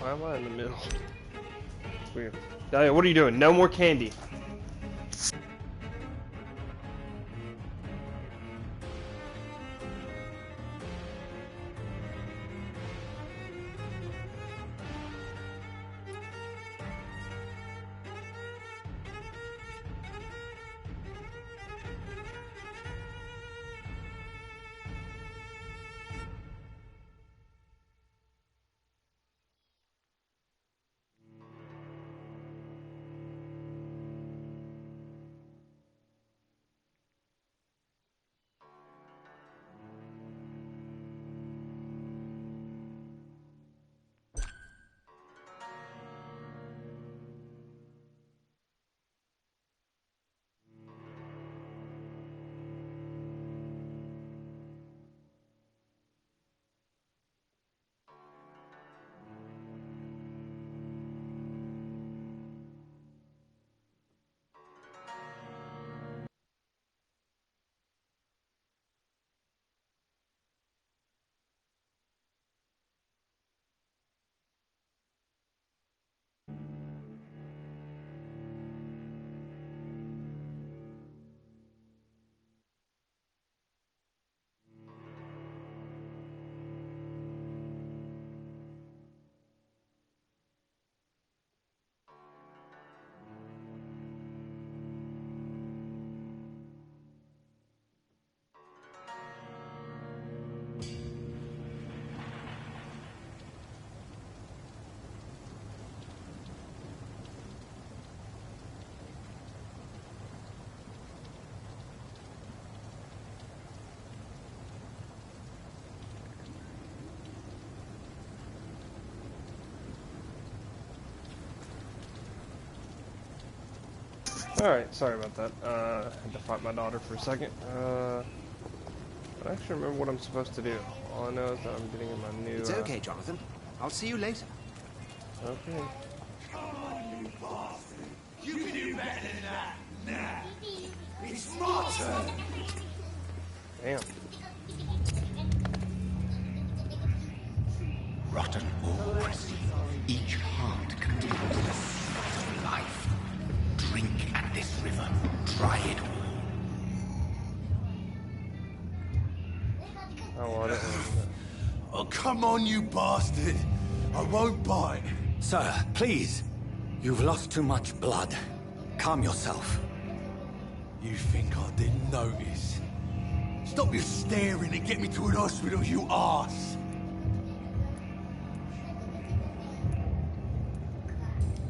Why am I in the middle? It's weird. Dahlia, what are you doing? No more candy. Alright, sorry about that. I had to fight my daughter for a second. I don't actually remember what I'm supposed to do. All I know is that I'm getting in my new... It's okay, Jonathan. I'll see you later. Okay. Come on, you bastard! You can do better than that! Nah! It's my turn! Damn. Rotten ore, each heart contains the seed of life. Drink at this river, try it all. Oh, well, I don't know. Oh, come on, you bastard! I won't bite! Sir, please. You've lost too much blood. Calm yourself. You think I didn't notice? Stop your staring and get me to an hospital, you arse!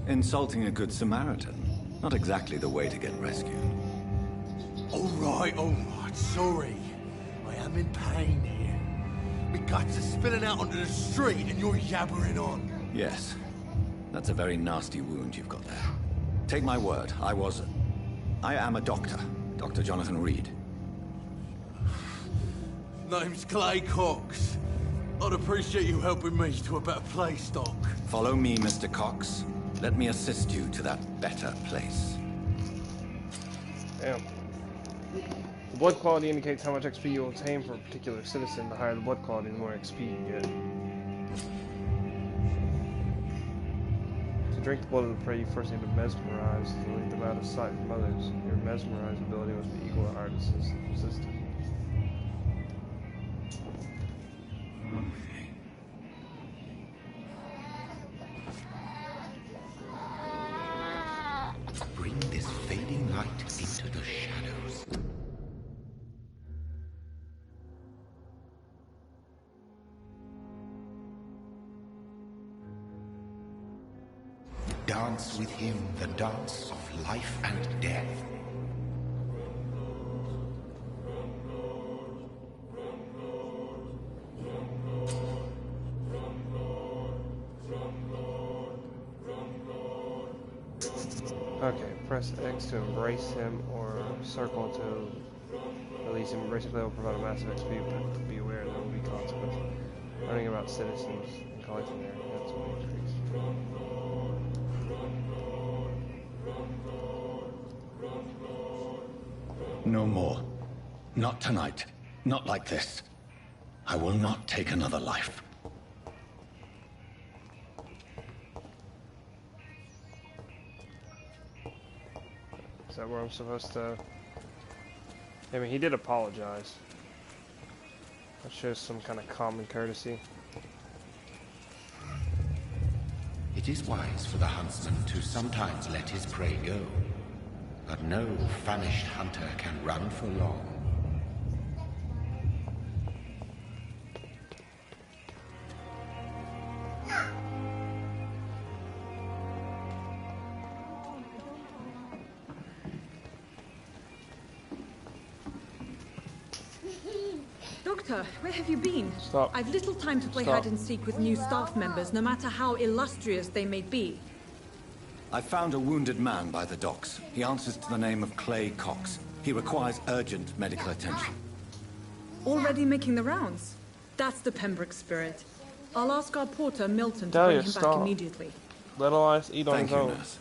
Insulting a good Samaritan. Not exactly the way to get rescued. Alright, sorry. I am in pain here. My guts are spilling out onto the street and you're yabbering on. Yes. That's a very nasty wound you've got there. Take my word, I am a doctor. Dr. Jonathan Reed. Name's Clay Cox. I'd appreciate you helping me to a better place, Doc. Follow me, Mr. Cox. Let me assist you to that better place. Damn. The blood quality indicates how much XP you will obtain for a particular citizen. The higher the blood quality, the more XP you get. To drink the blood of the prey, you first need to mesmerize to lead them out of sight from others. Your mesmerize ability must be equal to artist's resistance. Bring this fading light into the shadows. Dance with him the dance of life and death. Okay, press X to embrace him, or circle to release him. Embrace play will provide a massive XP, but be aware there will be consequences. Learning about citizens and collecting their hits will increase. No more. Not tonight. Not like this. I will not take another life. Is that where I'm supposed to... I mean, he did apologize. That shows some kind of common courtesy. It is wise for the huntsman to sometimes let his prey go, but no famished hunter can run for long. Doctor, where have you been? Stop. I've little time to play Stop. hide and seek with new staff members, no matter how illustrious they may be. I found a wounded man by the docks. He answers to the name of Clay Cox. He requires urgent medical attention. Already making the rounds? That's the Pembroke spirit. I'll ask our porter, Milton, to Dahlia, bring him back stop. immediately. Let Elias eat on Thank his you, own. nurse.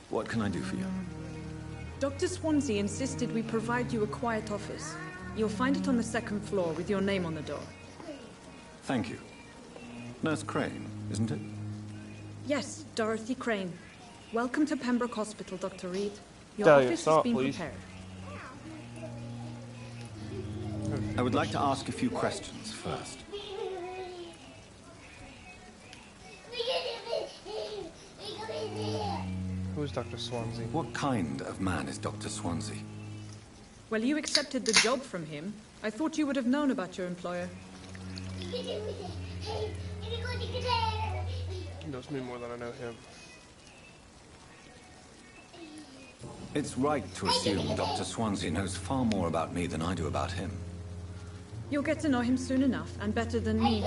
What can I do for you? Dr. Swansea insisted we provide you a quiet office. You'll find it on the second floor with your name on the door. Thank you. Nurse Crane, isn't it? Yes, Dorothy Crane. Welcome to Pembroke Hospital, Dr. Reed. Your Dahlia, office stop, has been please. prepared. I would like to ask a few questions first. Who's Dr. Swansea? What kind of man is Dr. Swansea? Well, you accepted the job from him. I thought you would have known about your employer. He knows me more than I know him. It's right to assume Dr. Swansea knows far more about me than I do about him. You'll get to know him soon enough, and better than me.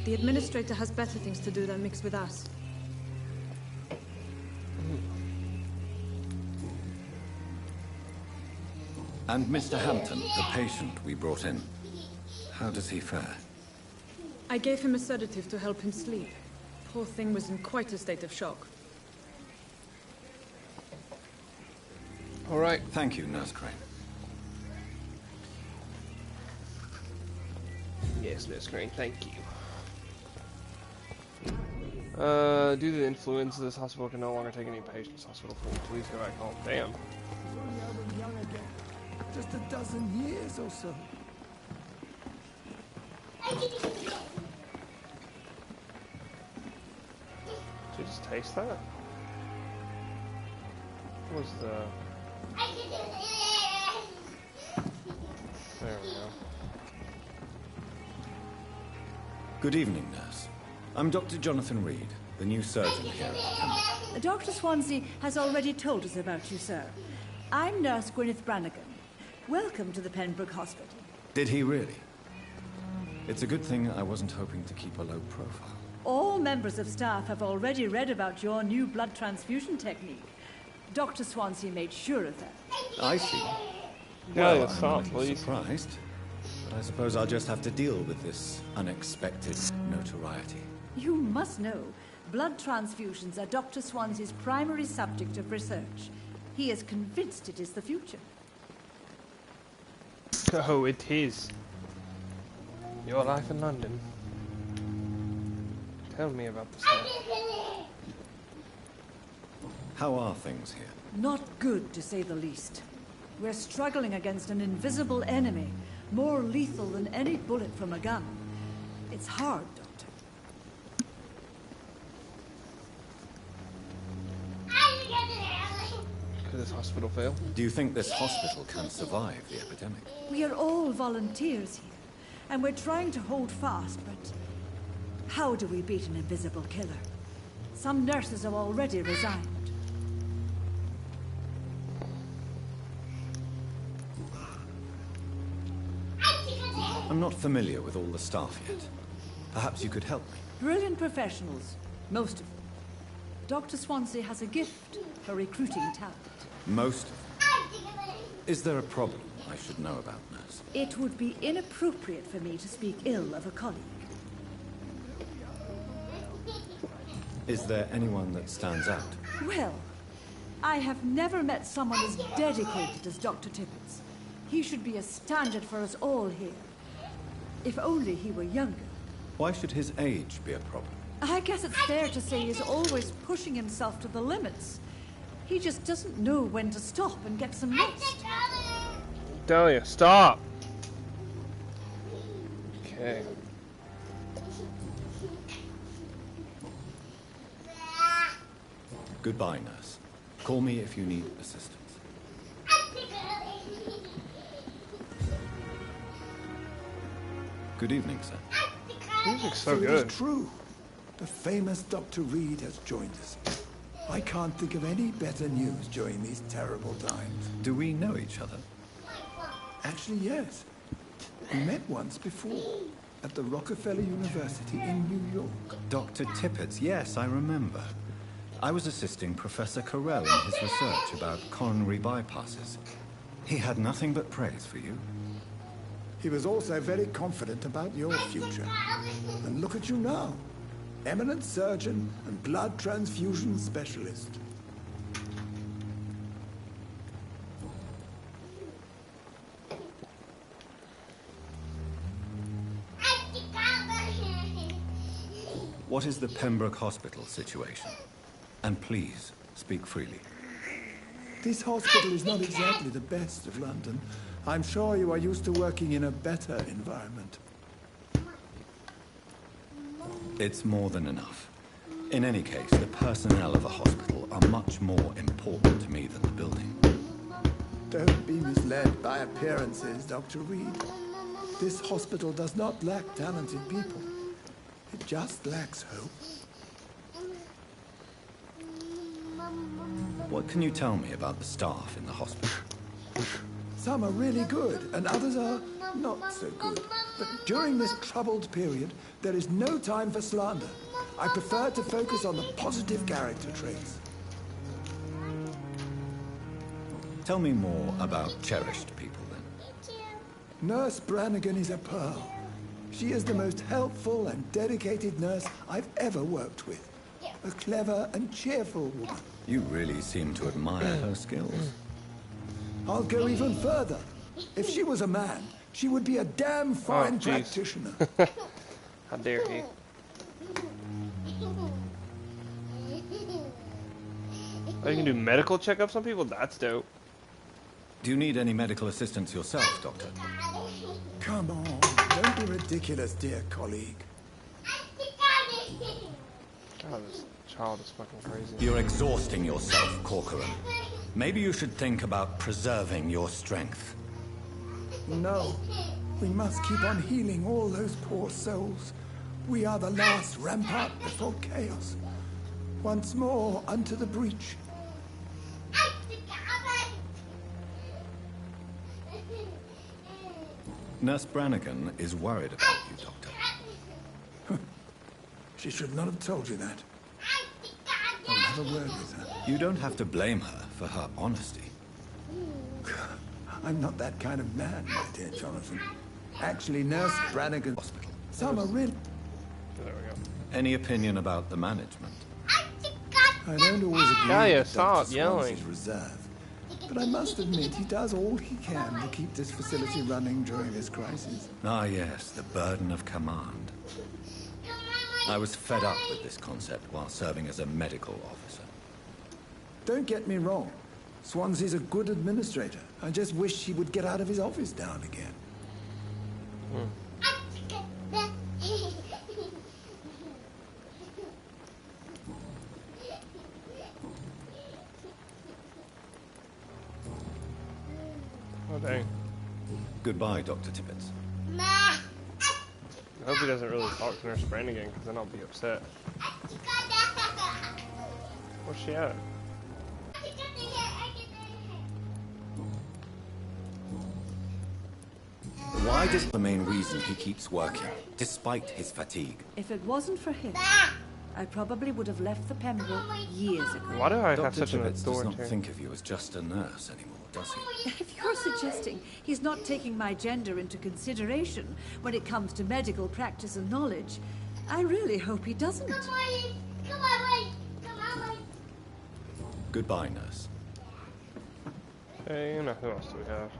The administrator has better things to do than mix with us. And Mr. Hampton, the patient we brought in, how does he fare? I gave him a sedative to help him sleep. Poor thing was in quite a state of shock. All right. Thank you, Nurse Crane. Yes, Nurse Crane, thank you. Due to the influenza, this hospital can no longer take any patients. Hospital full. Please go back home. Damn. Just a dozen years or so. Did you just taste that? What was the... There we go. Good evening, nurse. I'm Dr. Jonathan Reed, the new surgeon here at Pembroke. Dr. Swansea has already told us about you, sir. I'm Nurse Gwyneth Brannigan. Welcome to the Pembroke Hospital. Did he really? It's a good thing I wasn't hoping to keep a low profile. All members of staff have already read about your new blood transfusion technique. Dr. Swansea made sure of that. I see. Yeah, Well, stop, I'm please. surprised. But I suppose I'll just have to deal with this unexpected notoriety. You must know, blood transfusions are Dr. Swansea's primary subject of research. He is convinced it is the future. Oh, it is. Your life in London. Tell me about this stuff. How are things here? Not good, to say the least. We're struggling against an invisible enemy, more lethal than any bullet from a gun. It's hard, Doctor. Could this hospital fail? Do you think this hospital can survive the epidemic? We are all volunteers here, and we're trying to hold fast, but how do we beat an invisible killer? Some nurses have already resigned. I'm not familiar with all the staff yet. Perhaps you could help me. Brilliant professionals, most of them. Dr. Swansea has a gift for recruiting talent. Most of them. Is there a problem I should know about, nurse? It would be inappropriate for me to speak ill of a colleague. Is there anyone that stands out? Well, I have never met someone as dedicated as Dr. Tippett. He should be a standard for us all here. If only he were younger. Why should his age be a problem? I guess it's fair to say he's always pushing himself to the limits. He just doesn't know when to stop and get some rest. Dahlia, stop! Okay. Goodbye, nurse. Call me if you need assistance. Good evening, sir. Music's so It good. is true. The famous Dr. Reed has joined us. I can't think of any better news during these terrible times. Do we know each other? Actually, yes. We met once before at the Rockefeller University in New York. Dr. Tippett, yes, I remember. I was assisting Professor Carell in his research about coronary bypasses. He had nothing but praise for you. He was also very confident about your future. And look at you now. Eminent surgeon and blood transfusion specialist. What is the Pembroke Hospital situation? And please, speak freely. This hospital is not exactly the best of London. I'm sure you are used to working in a better environment. It's more than enough. In any case, the personnel of a hospital are much more important to me than the building. Don't be misled by appearances, Dr. Reed. This hospital does not lack talented people. It just lacks hope. What can you tell me about the staff in the hospital? Some are really good, and others are not so good. But during this troubled period, there is no time for slander. I prefer to focus on the positive character traits. Tell me more about cherished people, then. Nurse Brannigan is a pearl. She is the most helpful and dedicated nurse I've ever worked with. A clever and cheerful woman. You really seem to admire her skills. I'll go even further. If she was a man, she would be a damn fine jeez. practitioner. How dare he? Oh, you can do medical checkups on people? That's dope. Do you need any medical assistance yourself, Doctor? Come on, don't be ridiculous, dear colleague. God, this child is fucking crazy. You're exhausting yourself, Corcoran. Maybe you should think about preserving your strength. No, we must keep on healing all those poor souls. We are the last rampart before chaos. Once more unto the breach. Nurse Brannigan is worried about you, Doctor. She should not have told you that. I'll have a word with her. You don't have to blame her for her honesty. I'm not that kind of man, my dear Jonathan. Actually, Nurse Brannigan... Hospital. Some are really... There we go. Any opinion about the management? I don't always agree Gaia, with stop Dr. yelling. Swansea's reserve. But I must admit, he does all he can to keep this facility running during this crisis. Ah, yes, the burden of command. I was fed up with this concept while serving as a medical officer. Don't get me wrong. Swansea's a good administrator. I just wish he would get out of his office now and again. Oh, dang. Goodbye, Dr. Tippett. I hope he doesn't really talk to Nurse Brannigan, because then I'll be upset. Where's she at? Why is the main reason he keeps working, despite his fatigue? If it wasn't for him, I probably would have left the Pembroke years ago. Why do I have Dr. such an Tippett does not authority? think of you as just a nurse anymore, does he? If you're suggesting he's not taking my gender into consideration when it comes to medical practice and knowledge, I really hope he doesn't. Goodbye, nurse. Hey, you know, who else do we have?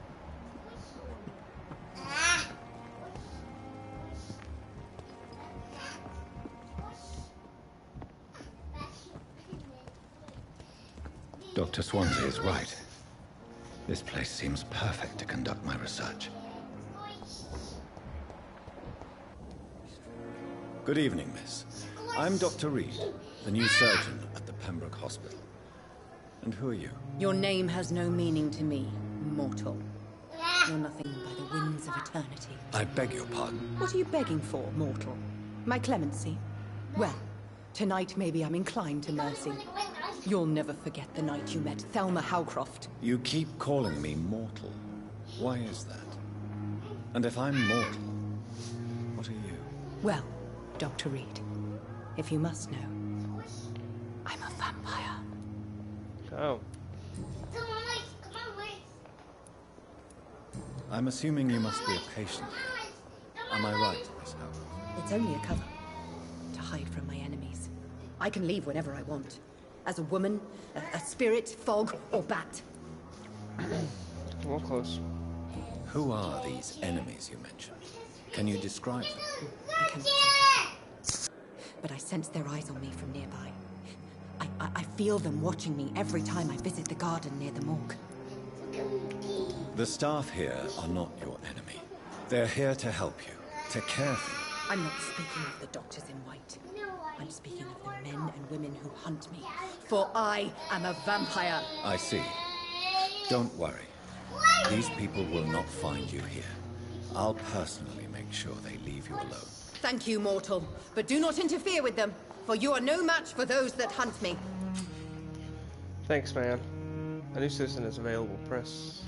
Dr. Swansea is right. This place seems perfect to conduct my research. Good evening, miss. I'm Dr. Reed, the new surgeon at the Pembroke Hospital. And who are you? Your name has no meaning to me, mortal. You're nothing by the winds of eternity. I beg your pardon. What are you begging for, mortal? My clemency? Well, tonight maybe I'm inclined to mercy. You'll never forget the night you met Thelma Howcroft. You keep calling me mortal. Why is that? And if I'm mortal, what are you? Well, Dr. Reed, if you must know, I'm a vampire. Oh. I'm assuming you must be a patient. Am I right, Miss Howcroft? It's only a cover. To hide from my enemies. I can leave whenever I want. As a woman, a spirit, fog, or bat. Well, close. Who are these enemies you mentioned? Can you describe them? I cannot say that. But I sense their eyes on me from nearby. I feel them watching me every time I visit the garden near the morgue. The staff here are not your enemy. They're here to help you, to care for you. I'm not speaking of the doctors in white. I'm speaking of the men and women who hunt me. For I am a vampire. I see. Don't worry. These people will not find you here. I'll personally make sure they leave you alone. Thank you, mortal. But do not interfere with them, for you are no match for those that hunt me. Thanks, man. A new citizen is available. Press.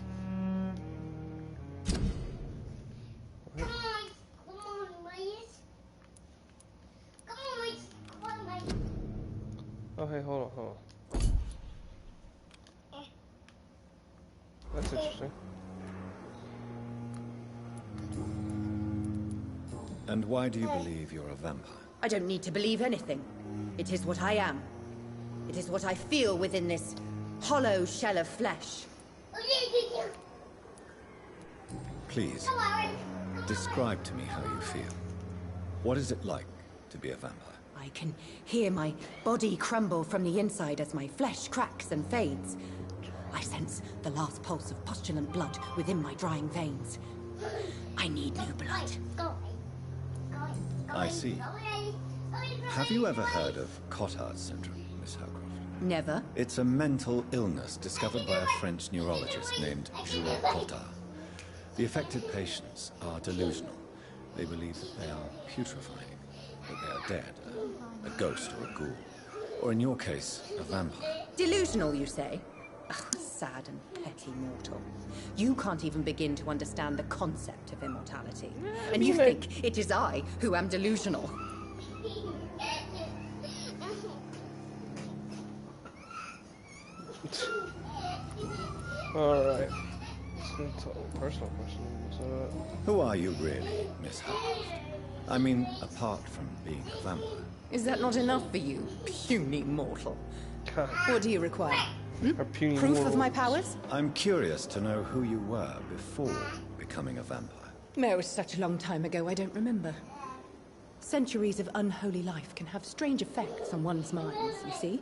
Oh, hey, hold on. That's interesting. And why do you believe you're a vampire? I don't need to believe anything. It is what I am. It is what I feel within this hollow shell of flesh. Please, describe to me how you feel. What is it like to be a vampire? I can hear my body crumble from the inside as my flesh cracks and fades. I sense the last pulse of postulant blood within my drying veins. I need new blood. I see. Have you ever heard of Cotard syndrome, Miss Howcroft? Never. It's a mental illness discovered by a French neurologist named Jules Cotard. The affected patients are delusional. They believe that they are putrefying, that they are dead, a ghost or a ghoul, or in your case, a vampire. Delusional, you say? Oh, sad and petty mortal. You can't even begin to understand the concept of immortality. And you think it is I who am delusional. Alright. It's a personal question. So, Who are you really, Miss Howcroft? I mean, apart from being a vampire. Is that not enough for you, puny mortal? What do you require? Proof of my powers? I'm curious to know who you were before becoming a vampire. It was such a long time ago, I don't remember. Centuries of unholy life can have strange effects on one's minds, you see?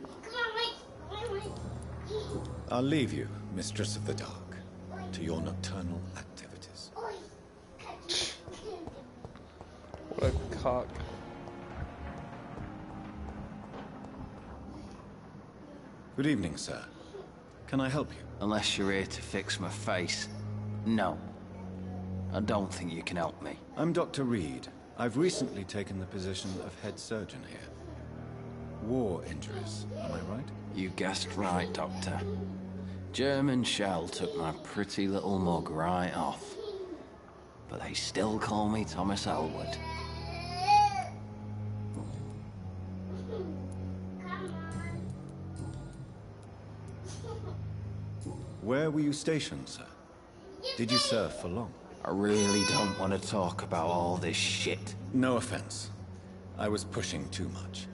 I'll leave you, Mistress of the Dark, to your nocturnal activities. what a cock. Good evening, sir. Can I help you? Unless you're here to fix my face. No. I don't think you can help me. I'm Dr. Reed. I've recently taken the position of head surgeon here. War injuries, am I right? You guessed right, Doctor. German shell took my pretty little mug right off. But they still call me Thomas Elwood. Where were you stationed, sir? Did you serve for long? I really don't want to talk about all this shit. No offense. I was pushing too much.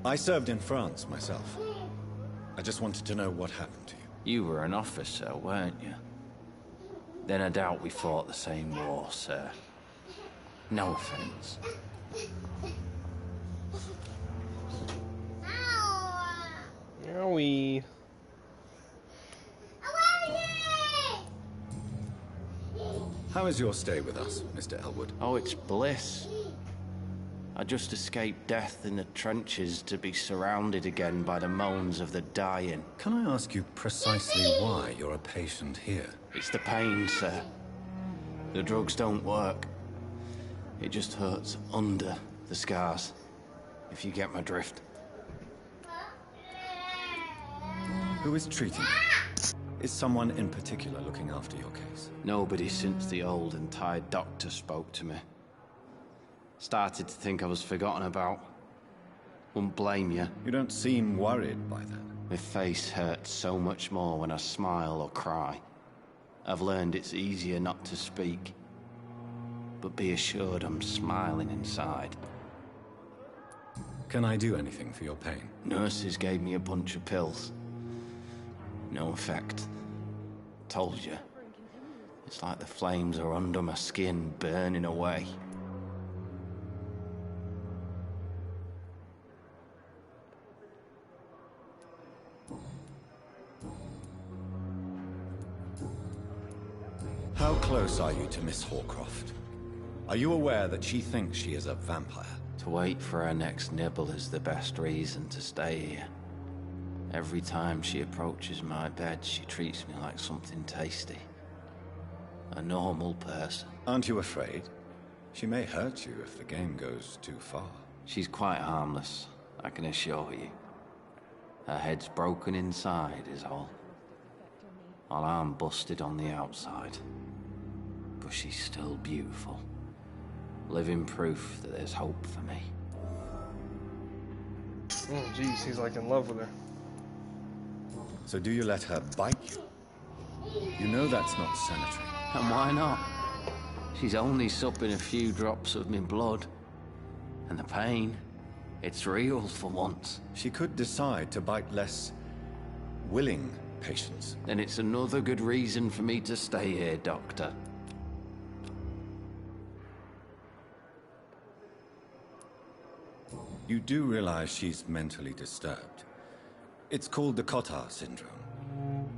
I served in France myself. I just wanted to know what happened to you. You were an officer, weren't you? Then I doubt we fought the same war, sir. No offense. Owie. How is your stay with us, Mr. Elwood? Oh, it's bliss. I just escaped death in the trenches to be surrounded again by the moans of the dying. Can I ask you precisely why you're a patient here? It's the pain, sir. The drugs don't work. It just hurts under the scars, if you get my drift. Who is treating you? Is someone in particular looking after your case? Nobody since the old and tired doctor spoke to me. Started to think I was forgotten about. Wouldn't blame you. You don't seem worried by that. My face hurts so much more when I smile or cry. I've learned it's easier not to speak. But be assured I'm smiling inside. Can I do anything for your pain? Nurses gave me a bunch of pills. No effect. Told you. It's like the flames are under my skin, burning away. How close are you to Miss Horcroft? Are you aware that she thinks she is a vampire? To wait for her next nibble is the best reason to stay here. Every time she approaches my bed, she treats me like something tasty. A normal person. Aren't you afraid? She may hurt you if the game goes too far. She's quite harmless, I can assure you. Her head's broken inside is all. While I'm busted on the outside. But she's still beautiful. Living proof that there's hope for me. Oh, jeez, he's like in love with her. So do you let her bite you? You know that's not sanitary. And why not? She's only supping a few drops of my blood. And the pain, it's real for once. She could decide to bite less willing patients. Then it's another good reason for me to stay here, Doctor. You do realize she's mentally disturbed. It's called the Cotard syndrome.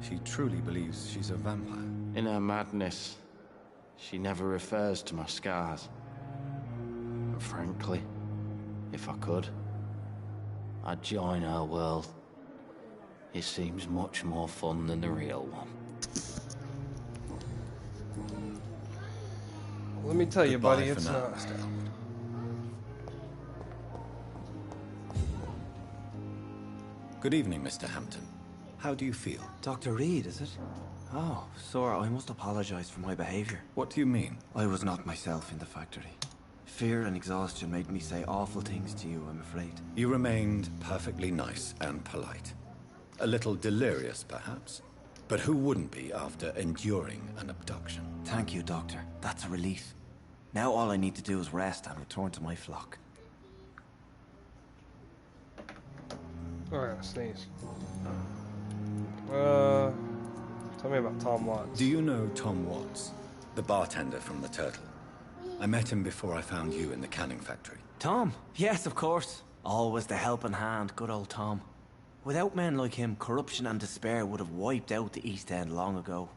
She truly believes she's a vampire. In her madness, she never refers to my scars. And frankly, if I could, I'd join her world. It seems much more fun than the real one. Let me tell you, Goodbye buddy, for it's now, not. Mr. Elwood. Good evening, Mr. Hampton. How do you feel? Dr. Reed, is it? Oh, sir, I must apologize for my behavior. What do you mean? I was not myself in the factory. Fear and exhaustion made me say awful things to you, I'm afraid. You remained perfectly nice and polite. A little delirious, perhaps. But who wouldn't be after enduring an abduction? Thank you, Doctor. That's a relief. Now all I need to do is rest and return to my flock. Oh, I gotta sneeze. Tell me about Tom Watts. Do you know Tom Watts, the bartender from the Turtle? I met him before I found you in the canning factory. Tom? Yes, of course. Always the helping hand, good old Tom. Without men like him, corruption and despair would have wiped out the East End long ago.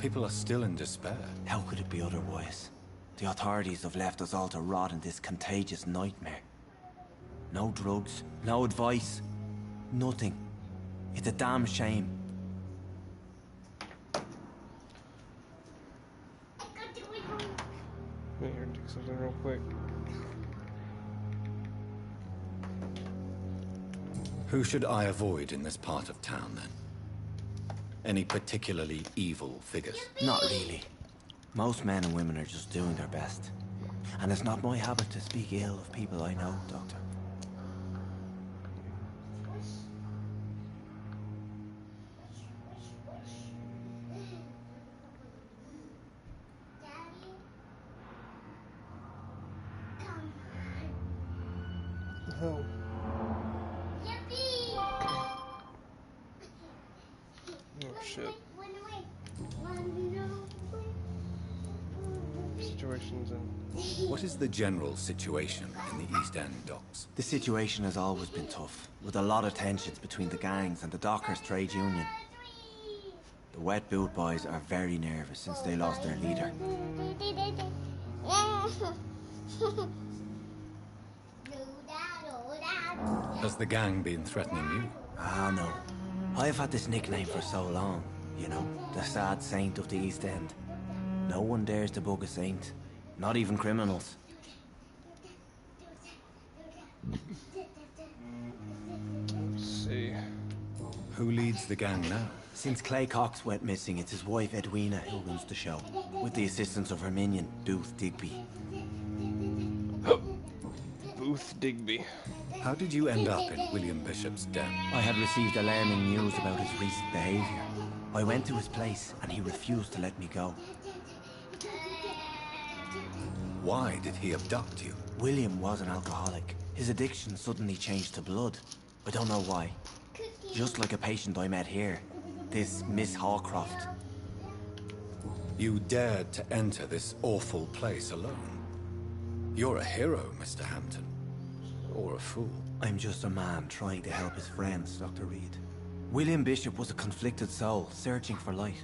People are still in despair. How could it be otherwise? The authorities have left us all to rot in this contagious nightmare. No drugs, no advice, nothing. It's a damn shame. Let me do something real quick. Who should I avoid in this part of town, then? Any particularly evil figures? Not really. Most men and women are just doing their best. And it's not my habit to speak ill of people I know, Doctor. Oh. Oh shit. Situations and What is the general situation in the East End docks? The situation has always been tough, with a lot of tensions between the gangs and the Dockers Trade Union. The Wet Boot Boys are very nervous since they lost their leader. Has the gang been threatening you? Ah, no. I've had this nickname for so long, you know, the sad saint of the East End. No one dares to bug a saint, not even criminals. Let's see. Who leads the gang now? Since Clay Cox went missing, it's his wife Edwina who runs the show, with the assistance of her minion, Booth Digby. Booth Digby. How did you end up in William Bishop's den? I had received alarming news about his recent behavior. I went to his place and he refused to let me go. Why did he abduct you? William was an alcoholic. His addiction suddenly changed to blood. I don't know why. Just like a patient I met here, this Miss Hawcroft. You dared to enter this awful place alone. You're a hero, Mr. Hampton. Or a fool. I'm just a man trying to help his friends, Dr. Reed. William Bishop was a conflicted soul, searching for light.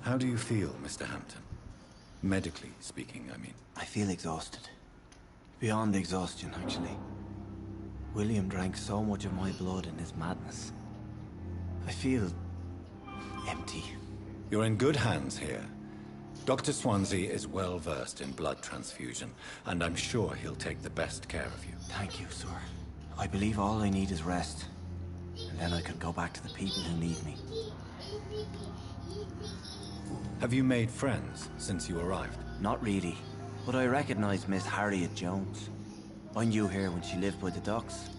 How do you feel, Mr. Hampton? Medically speaking, I mean. I feel exhausted. Beyond exhaustion, actually. William drank so much of my blood in his madness. I feel empty. You're in good hands here. Dr. Swansea is well versed in blood transfusion, and I'm sure he'll take the best care of you. Thank you, sir. I believe all I need is rest. And then I can go back to the people who need me. Have you made friends since you arrived? Not really, but I recognize Miss Harriet Jones. I knew her when she lived by the docks.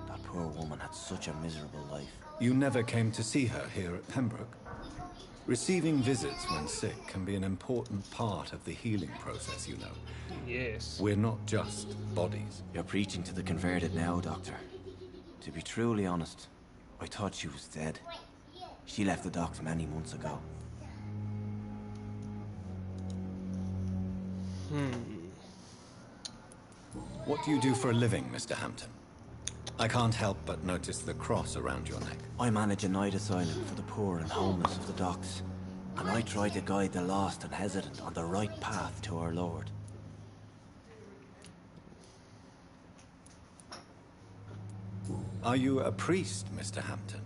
That poor woman had such a miserable life. You never came to see her here at Pembroke? Receiving visits when sick can be an important part of the healing process, you know. Yes. We're not just bodies. You're preaching to the converted now, Doctor. To be truly honest, I thought she was dead. She left the docks many months ago. What do you do for a living, Mr. Hampton? I can't help but notice the cross around your neck. I manage a night asylum for the poor and homeless of the docks. And I try to guide the lost and hesitant on the right path to our Lord. Are you a priest, Mr. Hampton?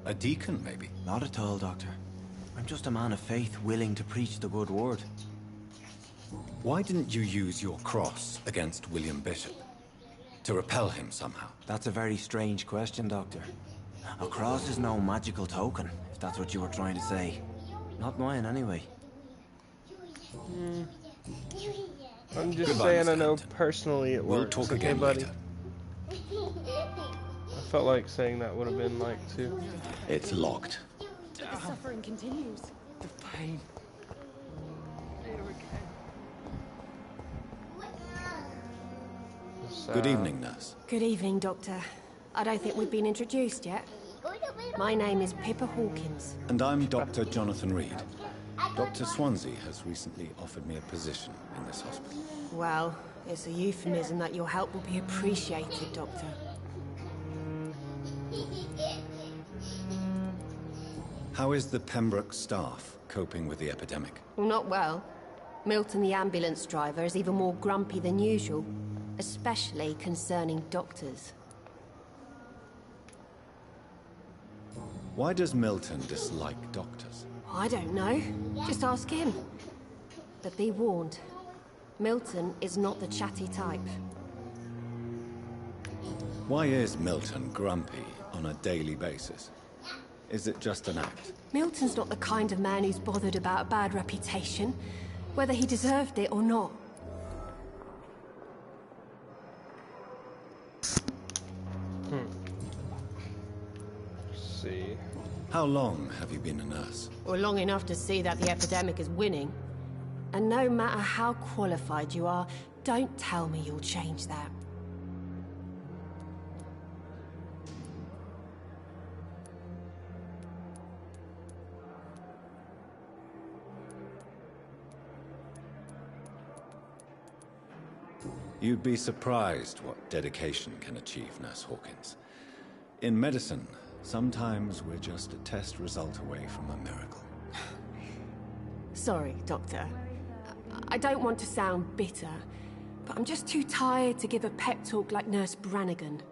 A deacon, maybe? Not at all, Doctor. I'm just a man of faith willing to preach the good word. Why didn't you use your cross against William Bishop? To repel him somehow? That's a very strange question, Doctor. A cross is no magical token, if that's what you were trying to say. Not mine, anyway. I'm just Goodbye, saying Mr. I know Hampton. personally it We'll works. talk Okay, again buddy? later. I felt like saying that would have been like too. It's locked. The suffering continues. The pain. Good evening, nurse. Good evening, Doctor. I don't think we've been introduced yet. My name is Pippa Hawkins. And I'm Dr. Jonathan Reed. Dr. Swansea has recently offered me a position in this hospital. Well, it's a euphemism that your help will be appreciated, Doctor. How is the Pembroke staff coping with the epidemic? Well, not well. Milton, the ambulance driver, is even more grumpy than usual, especially concerning doctors. Why does Milton dislike doctors? I don't know. Just ask him. But be warned, Milton is not the chatty type. Why is Milton grumpy on a daily basis? Is it just an act? Milton's not the kind of man who's bothered about a bad reputation, whether he deserved it or not. See. How long have you been a nurse? Or long enough to see that the epidemic is winning. And no matter how qualified you are, don't tell me you'll change that. You'd be surprised what dedication can achieve, Nurse Hawkins. In medicine, sometimes we're just a test result away from a miracle. Sorry, Doctor. I don't want to sound bitter, but I'm just too tired to give a pep talk like Nurse Brannigan.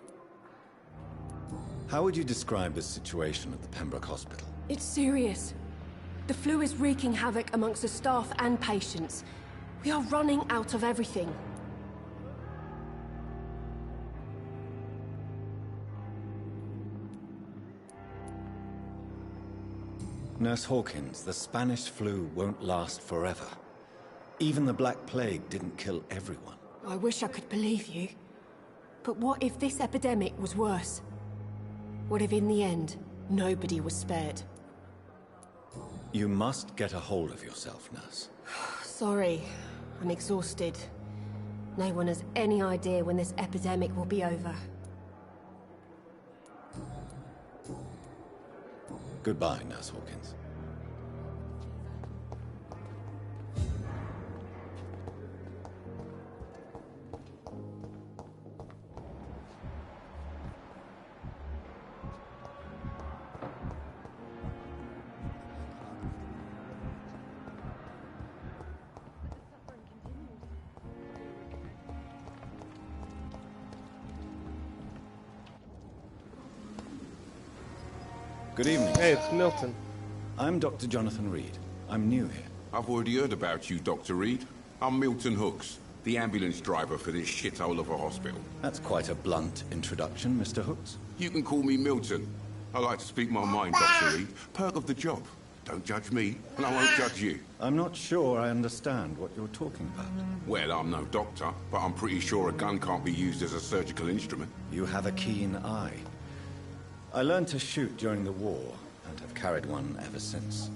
How would you describe the situation at the Pembroke Hospital? It's serious. The flu is wreaking havoc amongst the staff and patients. We are running out of everything. Nurse Hawkins, the Spanish flu won't last forever. Even the Black Plague didn't kill everyone. I wish I could believe you. But what if this epidemic was worse? What if in the end, nobody was spared? You must get a hold of yourself, Nurse. Sorry, I'm exhausted. No one has any idea when this epidemic will be over. Goodbye, Nurse Hawkins. Good evening. Hey, it's Milton. I'm Dr. Jonathan Reed. I'm new here. I've already heard about you, Dr. Reed. I'm Milton Hooks, the ambulance driver for this shithole of a hospital. That's quite a blunt introduction, Mr. Hooks. You can call me Milton. I like to speak my mind, Dr. Reed. Perk of the job. Don't judge me, and I won't judge you. I'm not sure I understand what you're talking about. Well, I'm no doctor, but I'm pretty sure a gun can't be used as a surgical instrument. You have a keen eye. I learned to shoot during the war, and have carried one ever since.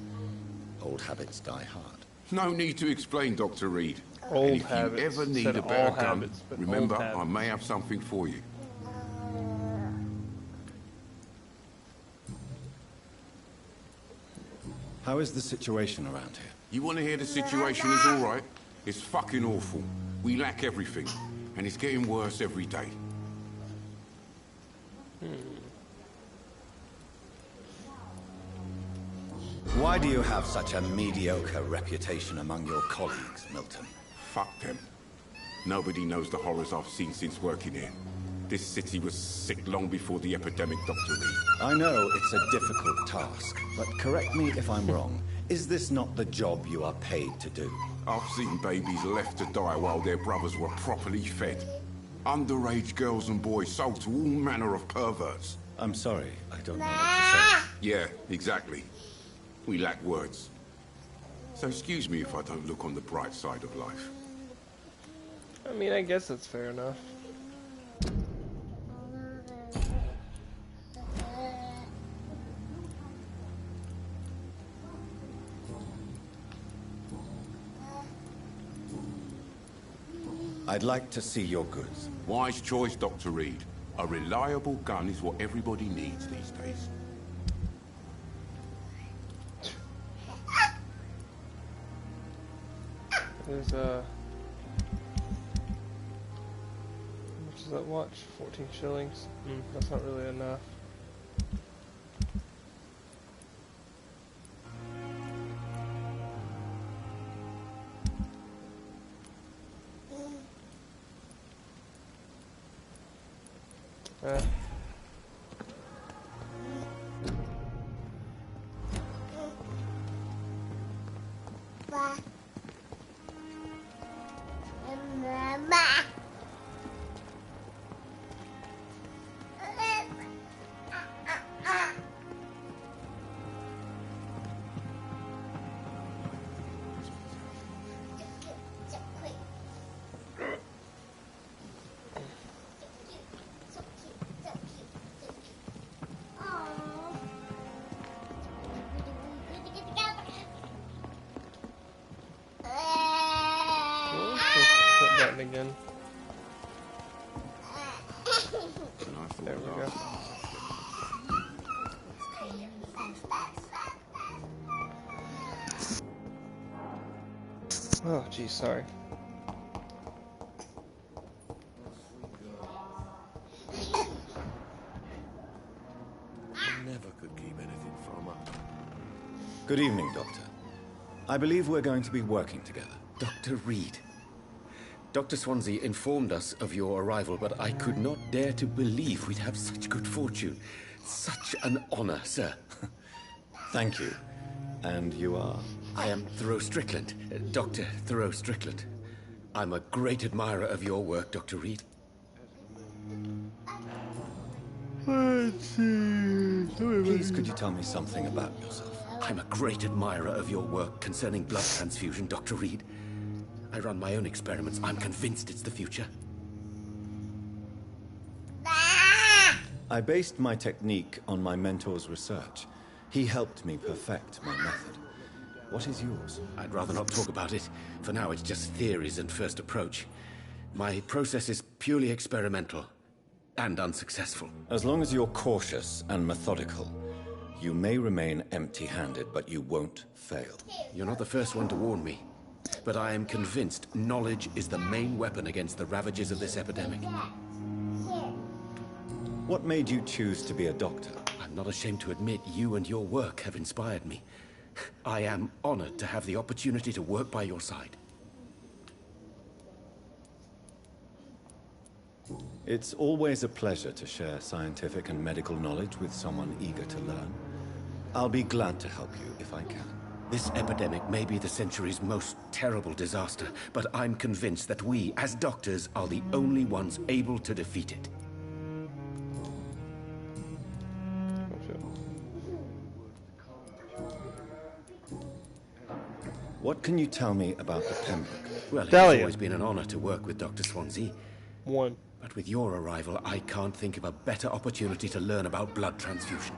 Old habits die hard. No need to explain, Dr. Reed. Old and if habits. you ever need Said a better all gun, habits, but remember, old habits. I may have something for you. How is the situation around here? You want to hear the situation is all right? It's fucking awful. We lack everything, and it's getting worse every day. Why do you have such a mediocre reputation among your colleagues, Milton? Fuck them. Nobody knows the horrors I've seen since working here. This city was sick long before the epidemic, Dr. Reed. I know it's a difficult task, but correct me if I'm wrong. Is this not the job you are paid to do? I've seen babies left to die while their brothers were properly fed. Underage girls and boys sold to all manner of perverts. I'm sorry, I don't know what to say. Yeah, exactly. We lack words. So excuse me if I don't look on the bright side of life. I mean, I guess that's fair enough. I'd like to see your goods. Wise choice, Dr. Reed. A reliable gun is what everybody needs these days. There's how much does that watch? 14 shillings. That's not really enough. Button again. There we go. Oh, geez, sorry. Good evening, Doctor. I believe we're going to be working together. Dr. Reed. Dr. Swansea informed us of your arrival, but I could not dare to believe we'd have such good fortune. Such an honor, sir. Thank you. And you are? I am Thoreau Strickland, Dr. Thoreau Strickland. I'm a great admirer of your work, Dr. Reed. Please, could you tell me something about yourself? I'm a great admirer of your work concerning blood transfusion, Dr. Reed. I run my own experiments. I'm convinced it's the future. I based my technique on my mentor's research. He helped me perfect my method. What is yours? I'd rather not talk about it. For now, it's just theories and first approach. My process is purely experimental and unsuccessful. As long as you're cautious and methodical, you may remain empty-handed, but you won't fail. You're not the first one to warn me, but I am convinced knowledge is the main weapon against the ravages of this epidemic. What made you choose to be a doctor? I'm not ashamed to admit you and your work have inspired me. I am honored to have the opportunity to work by your side. It's always a pleasure to share scientific and medical knowledge with someone eager to learn. I'll be glad to help you if I can. This epidemic may be the century's most terrible disaster, but I'm convinced that we, as doctors, are the only ones able to defeat it. What can you tell me about the Pembroke? Well, it's always been an honor to work with Dr. Swansea. But with your arrival, I can't think of a better opportunity to learn about blood transfusion.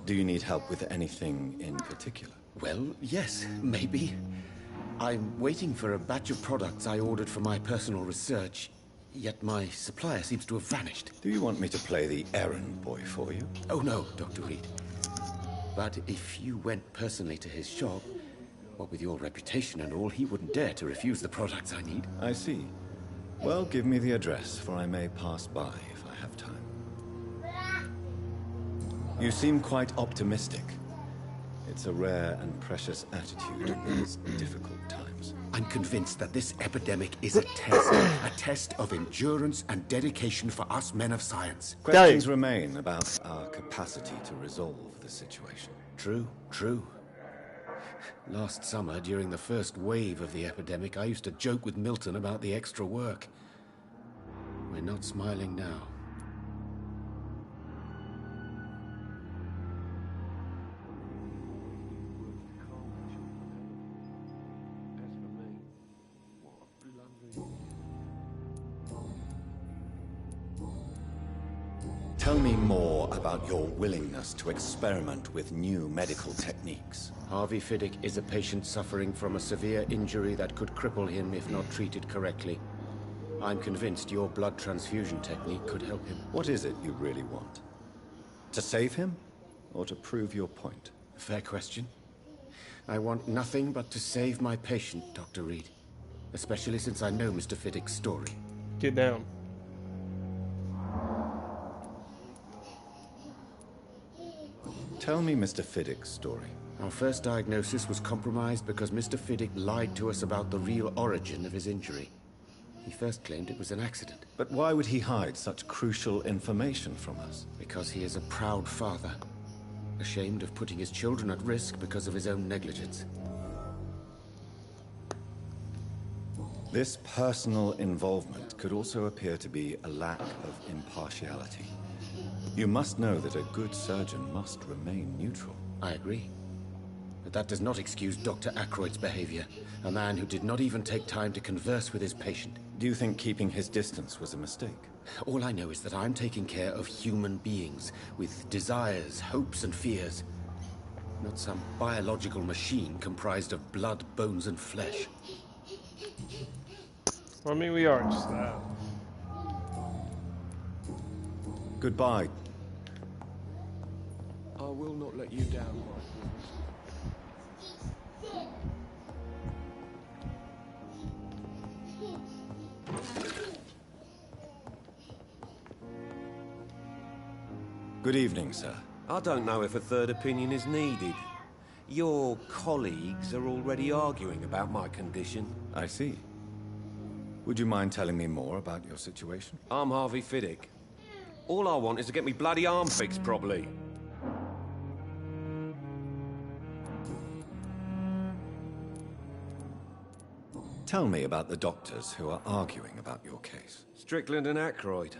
Do you need help with anything in particular? Well, yes, maybe. I'm waiting for a batch of products I ordered for my personal research, yet my supplier seems to have vanished. Do you want me to play the errand boy for you? Oh no, Dr. Reed. But if you went personally to his shop, what with your reputation and all, he wouldn't dare to refuse the products I need. I see. Well, give me the address, for I may pass by if I have time. You seem quite optimistic. It's a rare and precious attitude in these difficult times. I'm convinced that this epidemic is a test of endurance and dedication for us men of science. Questions remain about our capacity to resolve the situation. True, true. Last summer, during the first wave of the epidemic, I used to joke with Milton about the extra work. We're not smiling now. Tell me more about your willingness to experiment with new medical techniques. Harvey Fiddick is a patient suffering from a severe injury that could cripple him if not treated correctly. I'm convinced your blood transfusion technique could help him. What is it you really want? To save him, or to prove your point? Fair question. I want nothing but to save my patient, Dr. Reed. Especially since I know Mr. Fiddick's story. Get down. Tell me Mr. Fiddick's story. Our first diagnosis was compromised because Mr. Fiddick lied to us about the real origin of his injury. He first claimed it was an accident. But why would he hide such crucial information from us? Because he is a proud father, ashamed of putting his children at risk because of his own negligence. This personal involvement could also appear to be a lack of impartiality. You must know that a good surgeon must remain neutral. I agree. But that does not excuse Dr. Ackroyd's behavior, a man who did not even take time to converse with his patient. Do you think keeping his distance was a mistake? All I know is that I'm taking care of human beings with desires, hopes, and fears. Not some biological machine comprised of blood, bones, and flesh. I mean, we are just that. Goodbye. I will not let you down, Michael. Good evening, sir. I don't know if a third opinion is needed. Your colleagues are already arguing about my condition. I see. Would you mind telling me more about your situation? I'm Harvey Fiddick. All I want is to get me bloody arm fixed properly. Tell me about the doctors who are arguing about your case. Strickland and Aykroyd.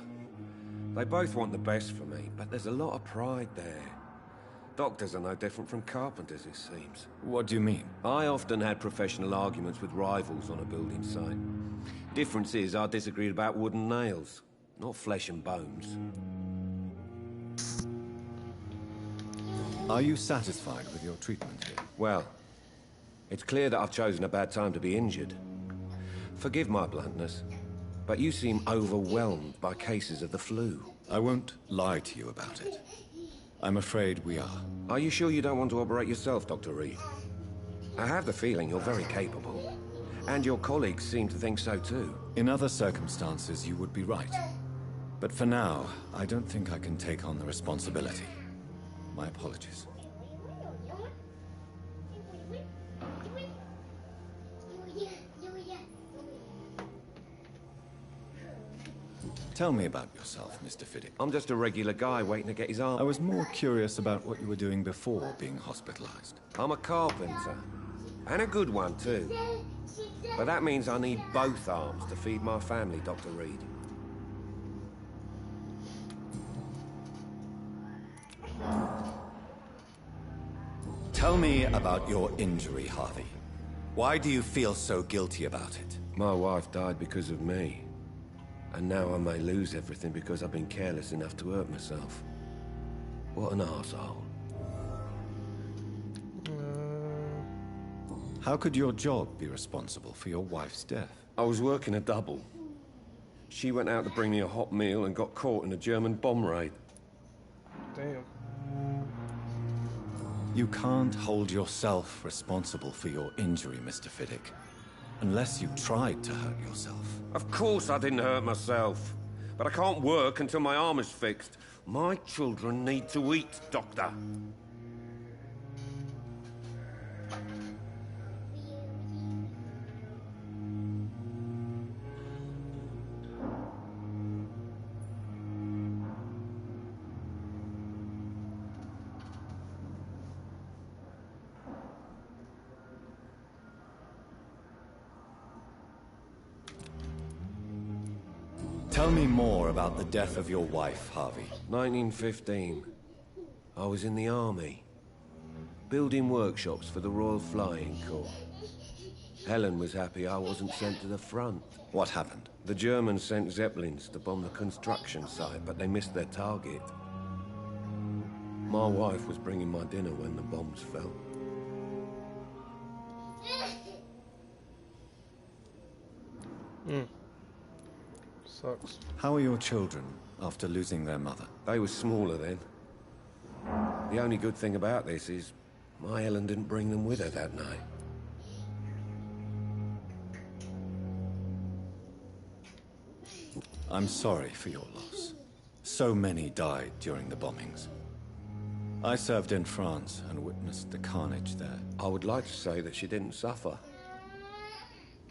They both want the best for me, but there's a lot of pride there. Doctors are no different from carpenters, it seems. What do you mean? I often had professional arguments with rivals on a building site. Difference is, I disagreed about wooden nails, not flesh and bones. Are you satisfied with your treatment here? Well, it's clear that I've chosen a bad time to be injured. Forgive my bluntness, but you seem overwhelmed by cases of the flu. I won't lie to you about it. I'm afraid we are. Are you sure you don't want to operate yourself, Dr. Reed? I have the feeling you're very capable. And your colleagues seem to think so too. In other circumstances, you would be right. But for now, I don't think I can take on the responsibility. My apologies. Tell me about yourself, Mr. Fiddick. I'm just a regular guy waiting to get his arm. I was more curious about what you were doing before being hospitalized. I'm a carpenter. And a good one, too. But that means I need both arms to feed my family, Dr. Reed. Tell me about your injury, Harvey. Why do you feel so guilty about it? My wife died because of me. And now I may lose everything because I've been careless enough to hurt myself. What an arsehole. How could your job be responsible for your wife's death? I was working a double. She went out to bring me a hot meal and got caught in a German bomb raid. Damn. You can't hold yourself responsible for your injury, Mr. Fiddick. Unless you tried to hurt yourself. Of course I didn't hurt myself. But I can't work until my arm is fixed. My children need to eat, Doctor. Tell me more about the death of your wife, Harvey. 1915. I was in the army. Building workshops for the Royal Flying Corps. Helen was happy I wasn't sent to the front. What happened? The Germans sent Zeppelins to bomb the construction site, but they missed their target. My wife was bringing my dinner when the bombs fell. Sucks. How are your children after losing their mother? They were smaller then. The only good thing about this is my Helen didn't bring them with her that night. I'm sorry for your loss. So many died during the bombings. I served in France and witnessed the carnage there. I would like to say that she didn't suffer.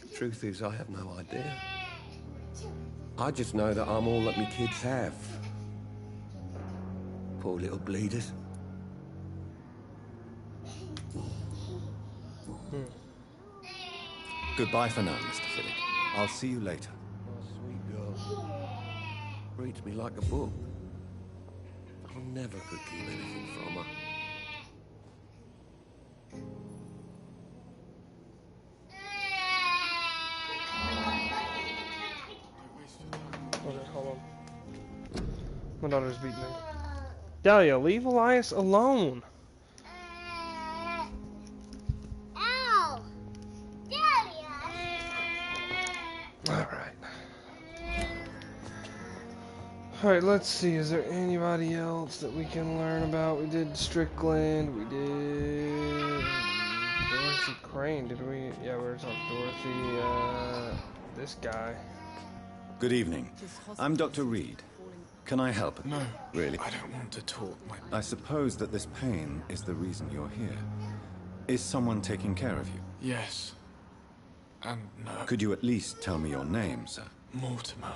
The truth is, I have no idea. I just know that I'm all that my kids have. Poor little bleeders. Goodbye for now, Mr. Fiddick. I'll see you later. Oh, sweet girl. Reads me like a book. I never could keep anything from her. Okay, hold on. My daughter's beating me. Dahlia, leave Elias alone. Ow! Dahlia! Alright. Alright, let's see. Is there anybody else that we can learn about? We did Strickland. We did Dorothy Crane. Did we? Yeah, we were talking Dorothy. This guy. Good evening. I'm Dr. Reed. Can I help? No. Really? I don't want to talk. I suppose that this pain is the reason you're here. Is someone taking care of you? Yes. And no. Could you at least tell me your name, sir? Mortimer.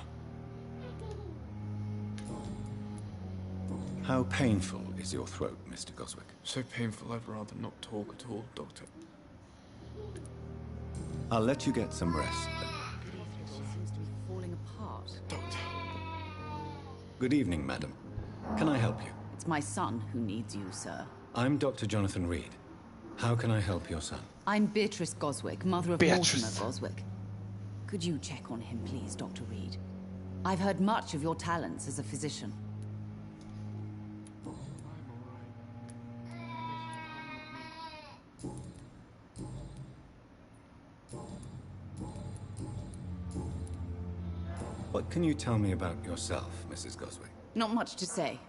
How painful is your throat, Mr. Goswick? So painful I'd rather not talk at all, Doctor. I'll let you get some rest. Seems to be falling apart. Doctor. Good evening, madam. Can I help you? It's my son who needs you, sir. I'm Dr. Jonathan Reed. How can I help your son? I'm Beatrice Goswick, mother of Beatrice. Mortimer Goswick. Could you check on him, please, Dr. Reed? I've heard much of your talents as a physician. What can you tell me about yourself, Mrs. Goswick? Not much to say.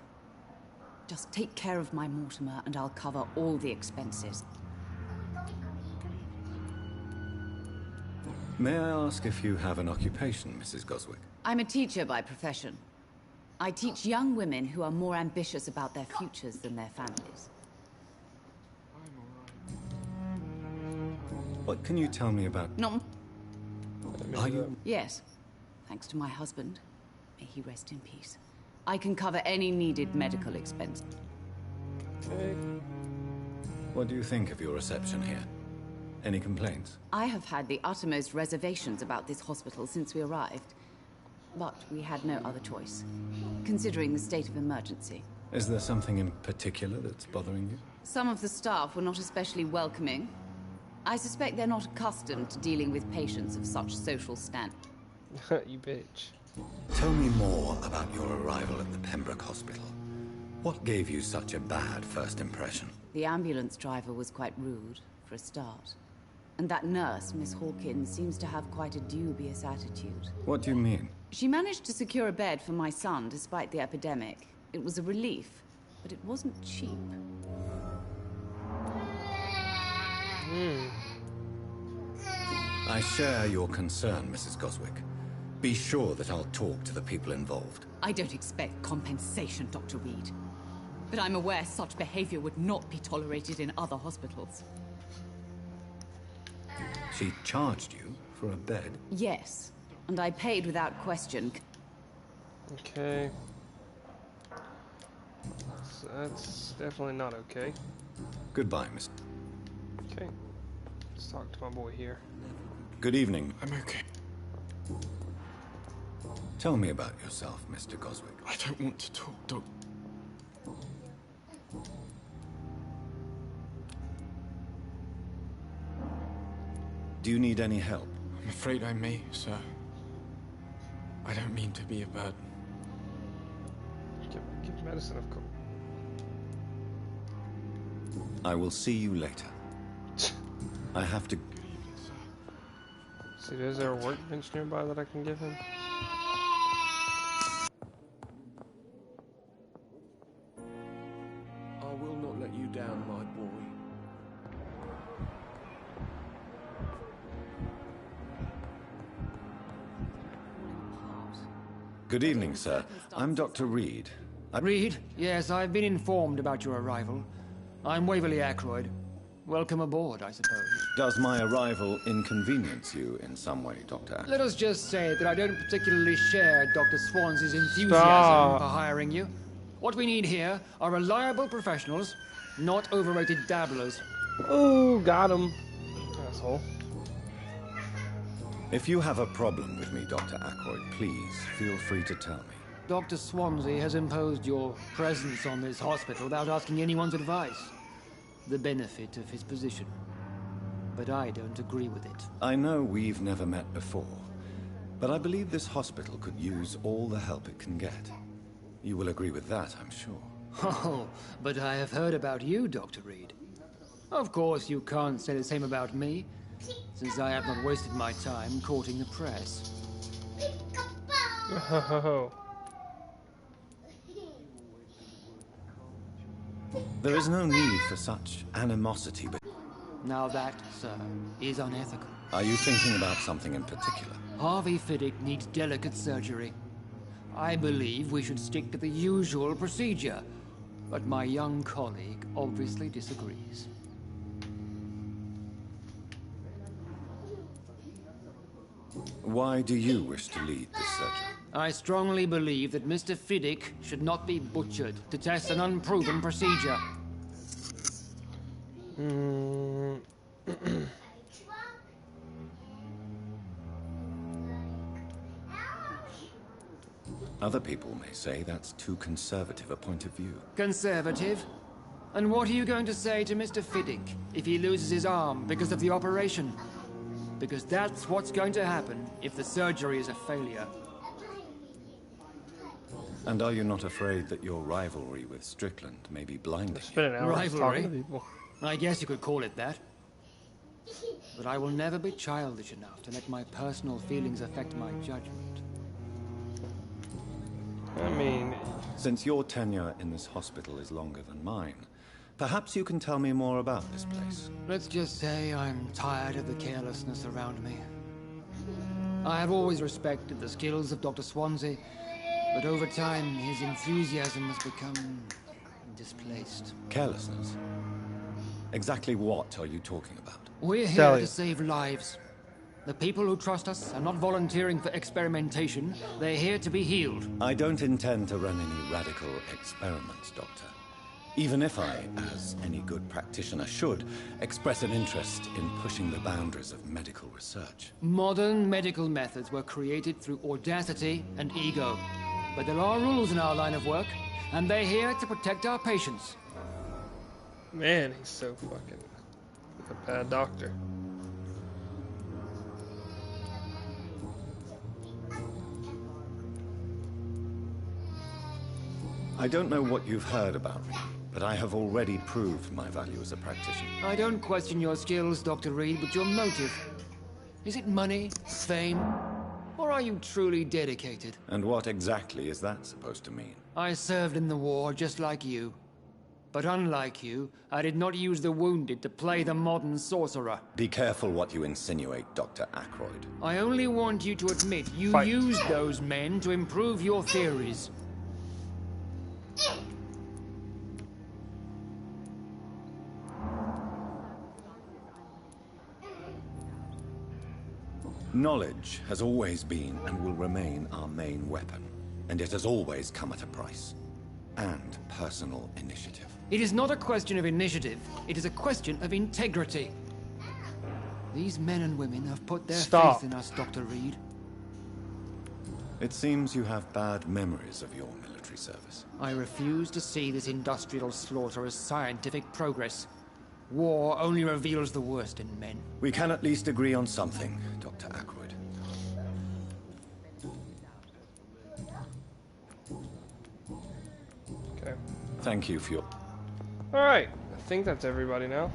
Just take care of my Mortimer and I'll cover all the expenses. May I ask if you have an occupation, Mrs. Goswick? I'm a teacher by profession. I teach young women who are more ambitious about their futures than their families. What can you tell me about... Not... Are you... Yes. Thanks to my husband. May he rest in peace. I can cover any needed medical expense. What do you think of your reception here? Any complaints? I have had the uttermost reservations about this hospital since we arrived. But we had no other choice, considering the state of emergency. Is there something in particular that's bothering you? Some of the staff were not especially welcoming. I suspect they're not accustomed to dealing with patients of such social stand. You bitch. Tell me more about your arrival at the Pembroke Hospital. What gave you such a bad first impression? The ambulance driver was quite rude, for a start. And that nurse, Miss Hawkins, seems to have quite a dubious attitude. What do you mean? She managed to secure a bed for my son despite the epidemic. It was a relief, but it wasn't cheap. I share your concern, Mrs. Goswick. Be sure that I'll talk to the people involved. I don't expect compensation, Dr. Reed. But I'm aware such behavior would not be tolerated in other hospitals. She charged you for a bed? Yes, and I paid without question. Okay. So that's definitely not okay. Goodbye, Miss. Okay. Let's talk to my boy here. Good evening. I'm okay. Tell me about yourself, Mr. Goswick. I don't want to talk, Doc. Do you need any help? I'm afraid I may, sir. I don't mean to be a burden. Give medicine, of course. I will see you later. I have to... See, is there a workbench nearby that I can give him? I will not let you down, my boy. Good evening, sir. I'm Dr. Reed. Reed? Yes, I've been informed about your arrival. I'm Waverly Ackroyd. Welcome aboard, I suppose. Does my arrival inconvenience you in some way, Doctor? Let us just say that I don't particularly share Dr. Swansea's enthusiasm Stop. for hiring you. What we need here are reliable professionals, not overrated dabblers. Oh, got him. Asshole. If you have a problem with me, Dr. Ackroyd, please feel free to tell me. Dr. Swansea has imposed your presence on this hospital without asking anyone's advice. The benefit of his position. But I don't agree with it. I know we've never met before, but I believe this hospital could use all the help it can get. You will agree with that, I'm sure. Oh, but I have heard about you, Dr. Reed. Of course, you can't say the same about me, since I have not wasted my time courting the press. Oh. There is no need for such animosity, but... Now that, sir, is unethical. Are you thinking about something in particular? Harvey Fiddick needs delicate surgery. I believe we should stick to the usual procedure, but my young colleague obviously disagrees. Why do you wish to lead this surgery? I strongly believe that Mr. Fiddick should not be butchered to test an unproven procedure. Other people may say that's too conservative a point of view. Conservative? And what are you going to say to Mr. Fiddick if he loses his arm because of the operation? Because that's what's going to happen if the surgery is a failure. And are you not afraid that your rivalry with Strickland may be blinding? Rivalry? I guess you could call it that. But I will never be childish enough to let my personal feelings affect my judgment. I mean... Since your tenure in this hospital is longer than mine, perhaps you can tell me more about this place. Let's just say I'm tired of the carelessness around me. I have always respected the skills of Dr. Swansea, but over time his enthusiasm has become displaced. Carelessness? Exactly what are you talking about? We're here to save lives. The people who trust us are not volunteering for experimentation. They're here to be healed. I don't intend to run any radical experiments, Doctor. Even if I, as any good practitioner should, express an interest in pushing the boundaries of medical research. Modern medical methods were created through audacity and ego. But there are rules in our line of work, and they're here to protect our patients. Man, he's so fucking a bad doctor. I don't know what you've heard about me, but I have already proved my value as a practitioner. I don't question your skills, Dr. Reed, but your motive. Is it money, fame, or are you truly dedicated? And what exactly is that supposed to mean? I served in the war just like you. But unlike you, I did not use the wounded to play the modern sorcerer. Be careful what you insinuate, Dr. Ackroyd. I only want you to admit you used those men to improve your theories. Knowledge has always been and will remain our main weapon, and it has always come at a price. And personal initiative. It is not a question of initiative, it is a question of integrity. These men and women have put their faith in us, Dr. Reed. It seems you have bad memories of your military service. I refuse to see this industrial slaughter as scientific progress. War only reveals the worst in men. We can at least agree on something, Dr. Ackroyd. Okay. Thank you for your... Alright, I think that's everybody now.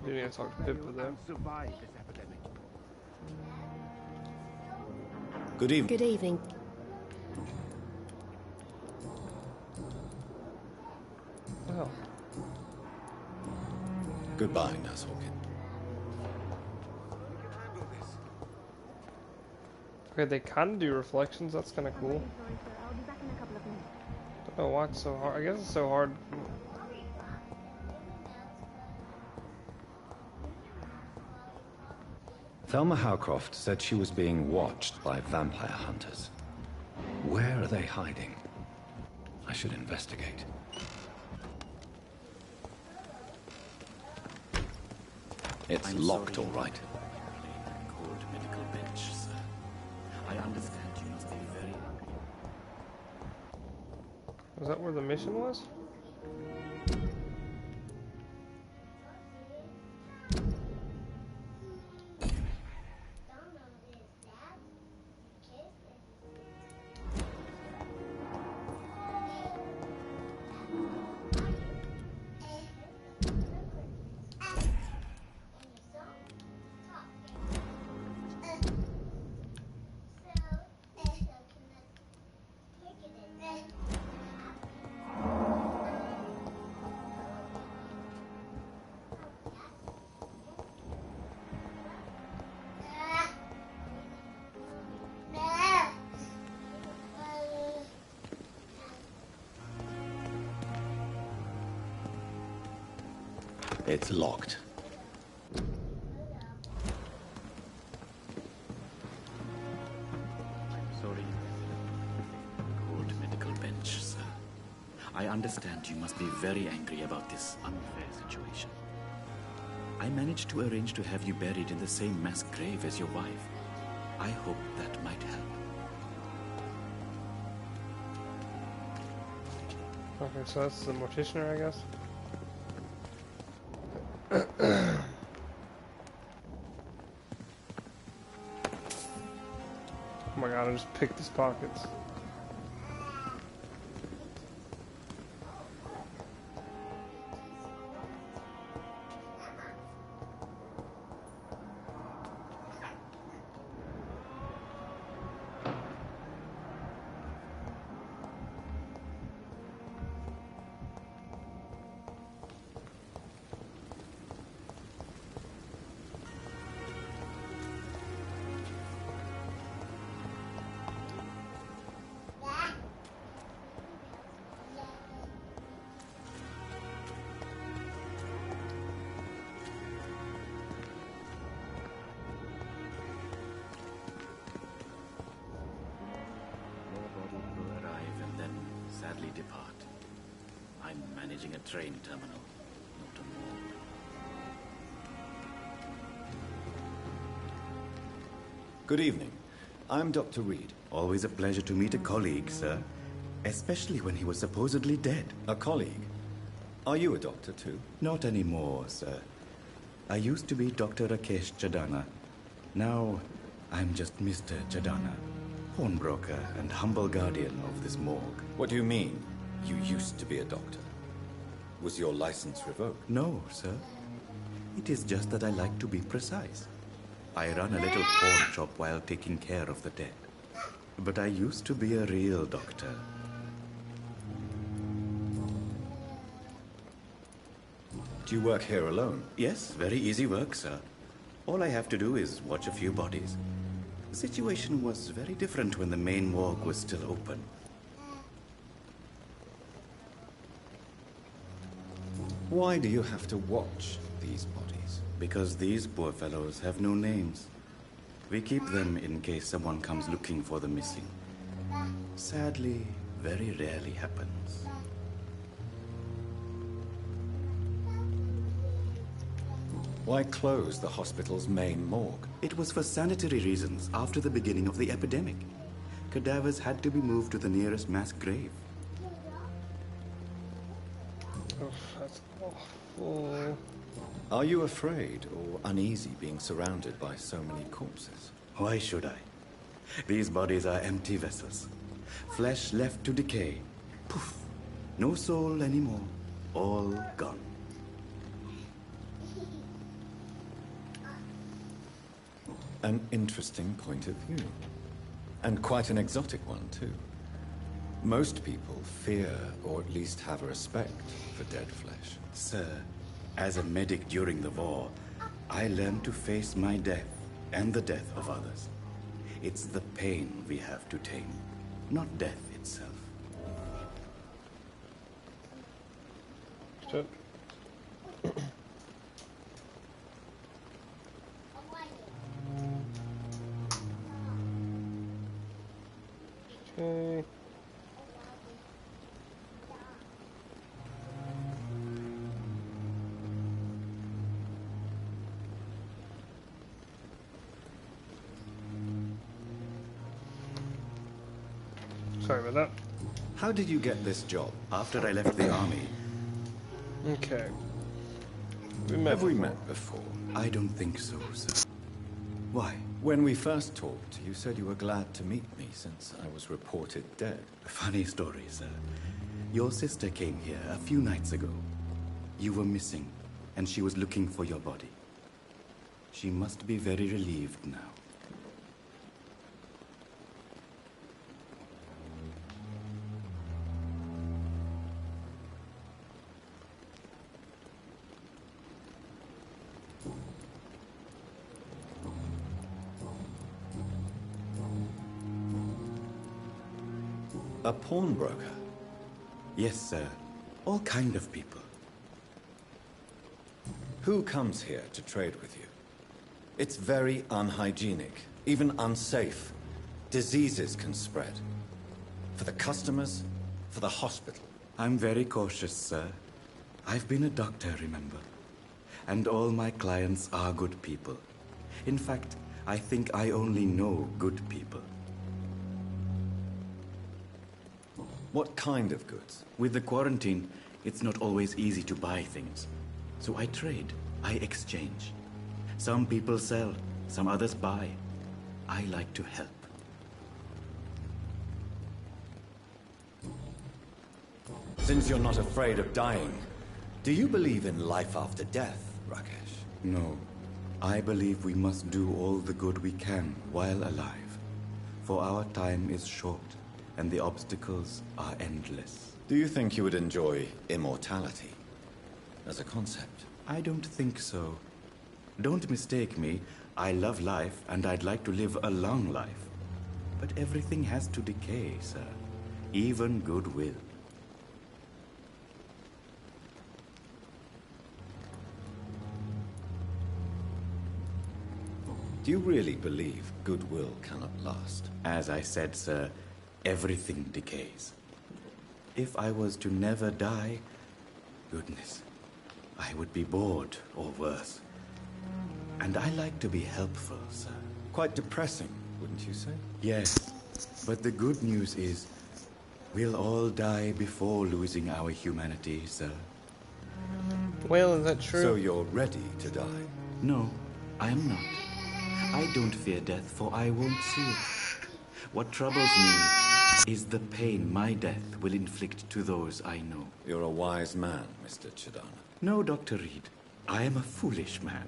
We need to talk to Pip with them. Good evening. Good evening. Oh. Goodbye, Nurse Hawkins. Okay, they kind of do reflections. That's kind of cool. Don't know why it's so hard. I guess it's so hard. Thelma Howcroft said she was being watched by vampire hunters. Where are they hiding? I should investigate. It's locked, all right. Cold medical bench, sir. I understand you must be very... Was that where the mission was? It's locked. Sorry. Cold medical bench, sir. I understand you must be very angry about this unfair situation. I managed to arrange to have you buried in the same mass grave as your wife. I hope that might help. Okay, so that's the morticianer, I guess. Oh my god, I just picked his pockets. Sadly depart. I'm managing a train terminal, not a morgue. Good evening. I'm Dr. Reed. Always a pleasure to meet a colleague, sir. Especially when he was supposedly dead. A colleague? Are you a doctor too? Not anymore, sir. I used to be Dr. Rakesh Chadana. Now, I'm just Mr. Chadana, pawnbroker and humble guardian of this morgue. What do you mean, you used to be a doctor? Was your license revoked? No, sir. It is just that I like to be precise. I run a little pawn shop while taking care of the dead. But I used to be a real doctor. Do you work here alone? Yes, very easy work, sir. All I have to do is watch a few bodies. The situation was very different when the main morgue was still open. Why do you have to watch these bodies? Because these poor fellows have no names. We keep them in case someone comes looking for the missing. Sadly, very rarely happens. Why close the hospital's main morgue? It was for sanitary reasons after the beginning of the epidemic. Cadavers had to be moved to the nearest mass grave. Oh, that's awful. Are you afraid or uneasy being surrounded by so many corpses? Why should I? These bodies are empty vessels. Flesh left to decay. Poof. No soul anymore. All gone. An interesting point of view. And quite an exotic one, too. Most people fear, or at least have a respect, for dead flesh. Sir, as a medic during the war, I learned to face my death and the death of others. It's the pain we have to tame, not death itself. Shit. Okay. Sorry about that. How did you get this job? After I left the army. Okay. Have we met before? I don't think so, sir. Why? When we first talked, you said you were glad to meet me since I was reported dead. Funny story, sir. Your sister came here a few nights ago. You were missing, and she was looking for your body. She must be very relieved now. A pawnbroker? Yes, sir. All kind of people. Who comes here to trade with you? It's very unhygienic, even unsafe. Diseases can spread. For the customers, for the hospital. I'm very cautious, sir. I've been a doctor, remember? And all my clients are good people. In fact, I think I only know good people. What kind of goods? With the quarantine, it's not always easy to buy things. So I trade, I exchange. Some people sell, some others buy. I like to help. Since you're not afraid of dying, do you believe in life after death, Rakesh? No. I believe we must do all the good we can while alive. For our time is short, and the obstacles are endless. Do you think you would enjoy immortality as a concept? I don't think so. Don't mistake me. I love life, and I'd like to live a long life. But everything has to decay, sir. Even goodwill. Do you really believe goodwill cannot last? As I said, sir, everything decays. If I was to never die, goodness, I would be bored or worse. And I like to be helpful, sir. Quite depressing, wouldn't you say? Yes, but the good news is, we'll all die before losing our humanity, sir. Well, is that true? So you're ready to die? No, I am not. I don't fear death, for I won't see it. What troubles me is the pain my death will inflict to those I know. You're a wise man, Mr. Chidana. No, Dr. Reed. I am a foolish man.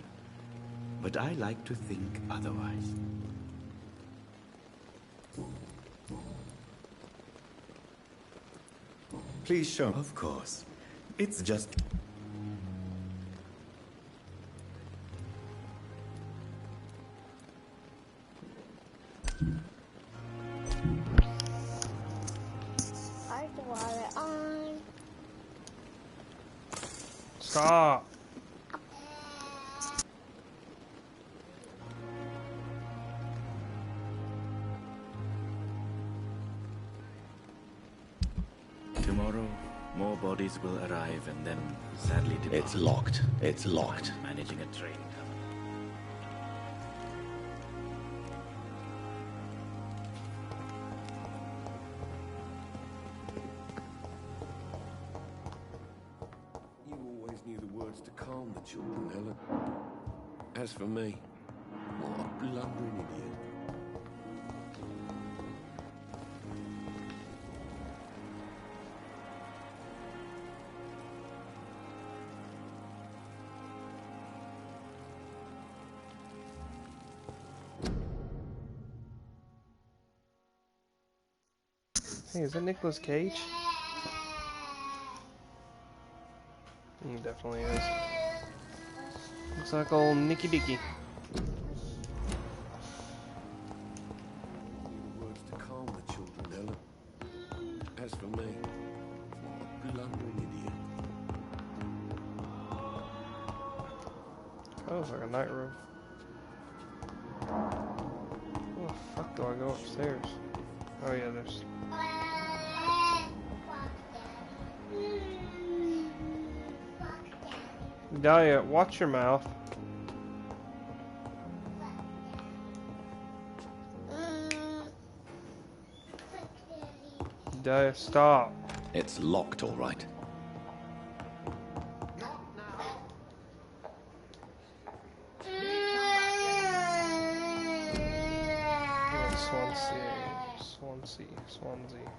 But I like to think otherwise. Please show me. Of course. It's just... Start the water on. Stop. Tomorrow, more bodies will arrive and then sadly depart. It's locked. It's locked. I'm managing a train company. You always knew the words to calm the children, Helen. As for me, what a blundering idiot. Hey, is that Nicolas Cage? Definitely is. Looks like old Nicky Dicky. Words to calm the children, Helen. As for me, what a blundering idiot. That looks like a night room. Where the fuck do I go upstairs? Oh yeah, there's... Dahlia, watch your mouth. Dahlia, stop. It's locked, all right. Swansea.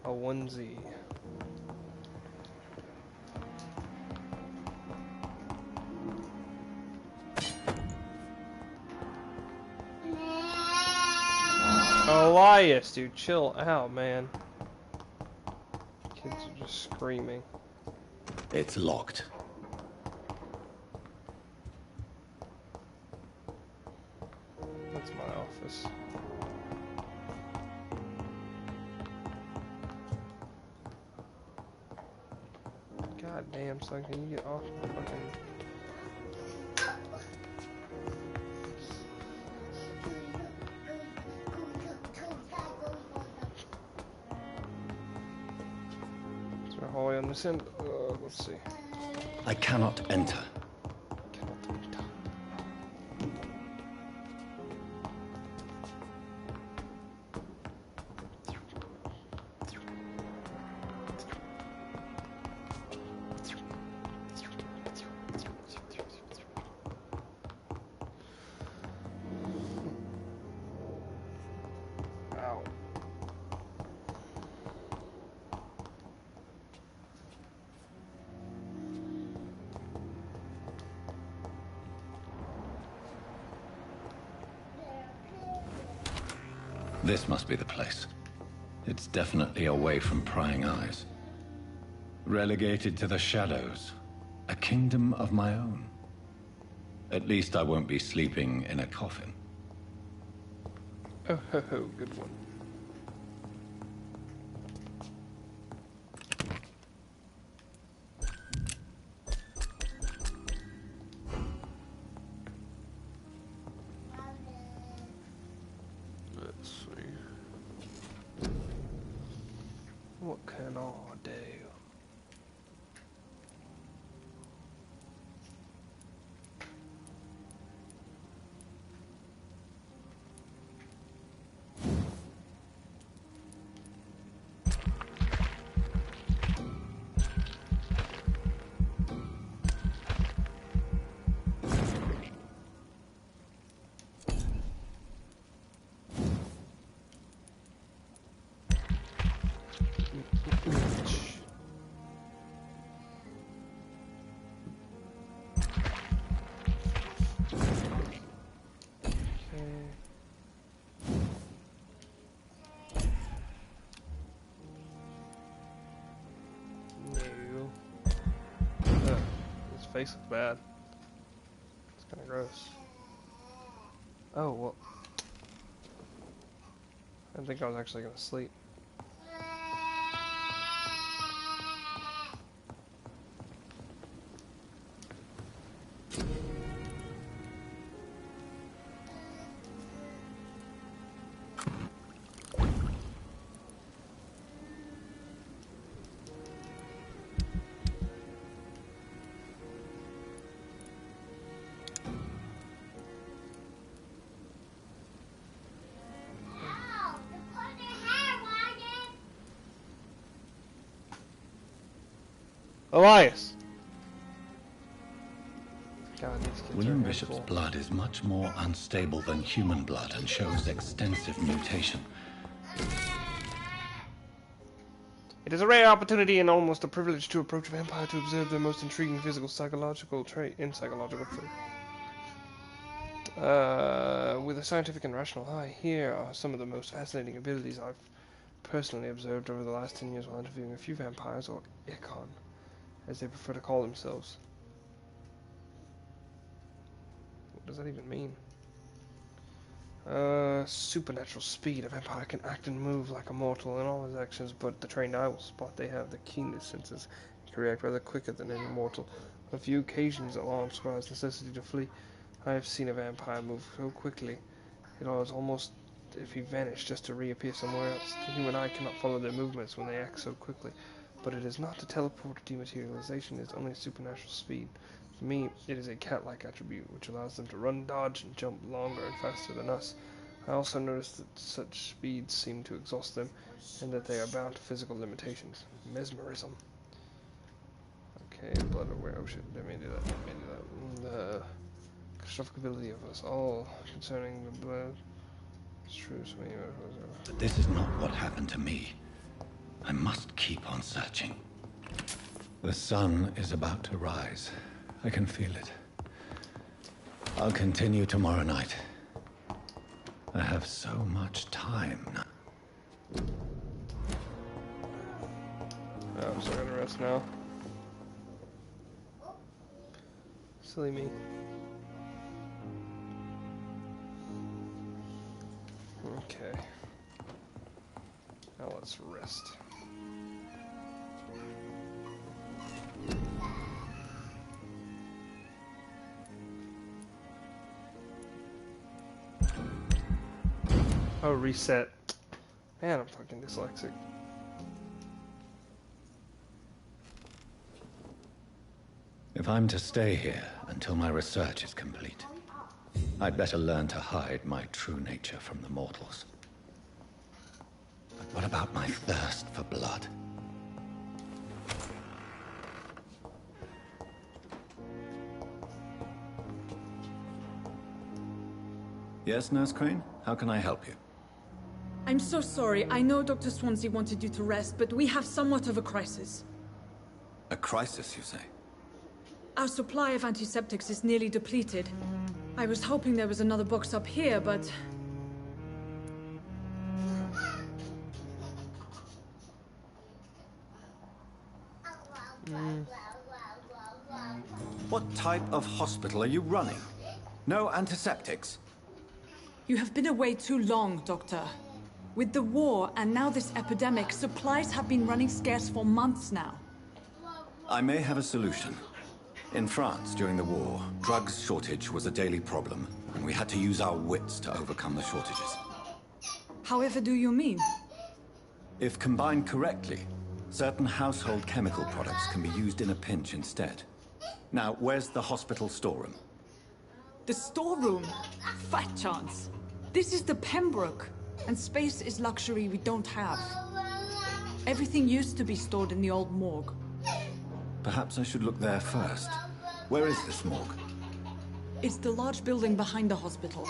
A onesie. Elias, dude, chill out, man. Kids are just screaming. It's locked. That's my office. God God damn, son, can you get off the fucking... Is there a hallway on this end? Let's see. I cannot enter. Ow. This must be the place. It's definitely away from prying eyes. Relegated to the shadows. A kingdom of my own. At least I won't be sleeping in a coffin. Oh, ho, ho, good one. Let's see. What can I do? His face looks bad. It's kind of gross. Oh, well. I didn't think I was actually going to sleep. Elias! God, these kids William are Bishop's hateful. blood is much more unstable than human blood and shows extensive mutation. It is a rare opportunity and almost a privilege to approach a vampire to observe their most intriguing physical psychological trait. With a scientific and rational eye, here are some of the most fascinating abilities I've personally observed over the last 10 years while interviewing a few vampires, or Ikon, as they prefer to call themselves. What does that even mean? Supernatural speed. A vampire can act and move like a mortal in all his actions, but the trained eye will spot they have the keenest senses and can react rather quicker than any mortal. On a few occasions, alarm surprise necessity to flee, I have seen a vampire move so quickly it was almost if he vanished just to reappear somewhere else. The human eye cannot follow their movements when they act so quickly, but it is not a teleport or dematerialization, it is only supernatural speed. For me, it is a cat-like attribute, which allows them to run, dodge, and jump longer and faster than us. I also noticed that such speeds seem to exhaust them, and that they are bound to physical limitations. Mesmerism. Okay, blood aware. Oh shit, didn't mean to do that, didn't mean to do that. The catastrophic ability of us all concerning the blood. It's true, so many. But this is not what happened to me. I must keep on searching. The sun is about to rise. I can feel it. I'll continue tomorrow night. I have so much time now. Oh, so I gotta rest now. Silly me. Okay. Now let's rest. Oh, reset. Man, I'm fucking dyslexic. If I'm to stay here until my research is complete, I'd better learn to hide my true nature from the mortals. But what about my thirst for blood? Yes, Nurse Crane? How can I help you? I'm so sorry. I know Dr. Swansea wanted you to rest, but we have somewhat of a crisis. A crisis, you say? Our supply of antiseptics is nearly depleted. I was hoping there was another box up here, but... What type of hospital are you running? No antiseptics? You have been away too long, Doctor. With the war and now this epidemic, supplies have been running scarce for months now. I may have a solution. In France, during the war, drugs shortage was a daily problem, and we had to use our wits to overcome the shortages. However do you mean? If combined correctly, certain household chemical products can be used in a pinch instead. Now, where's the hospital storeroom? The storeroom? Fat chance. This is the Pembroke, and space is luxury we don't have. Everything used to be stored in the old morgue. Perhaps I should look there first. Where is this morgue? It's the large building behind the hospital.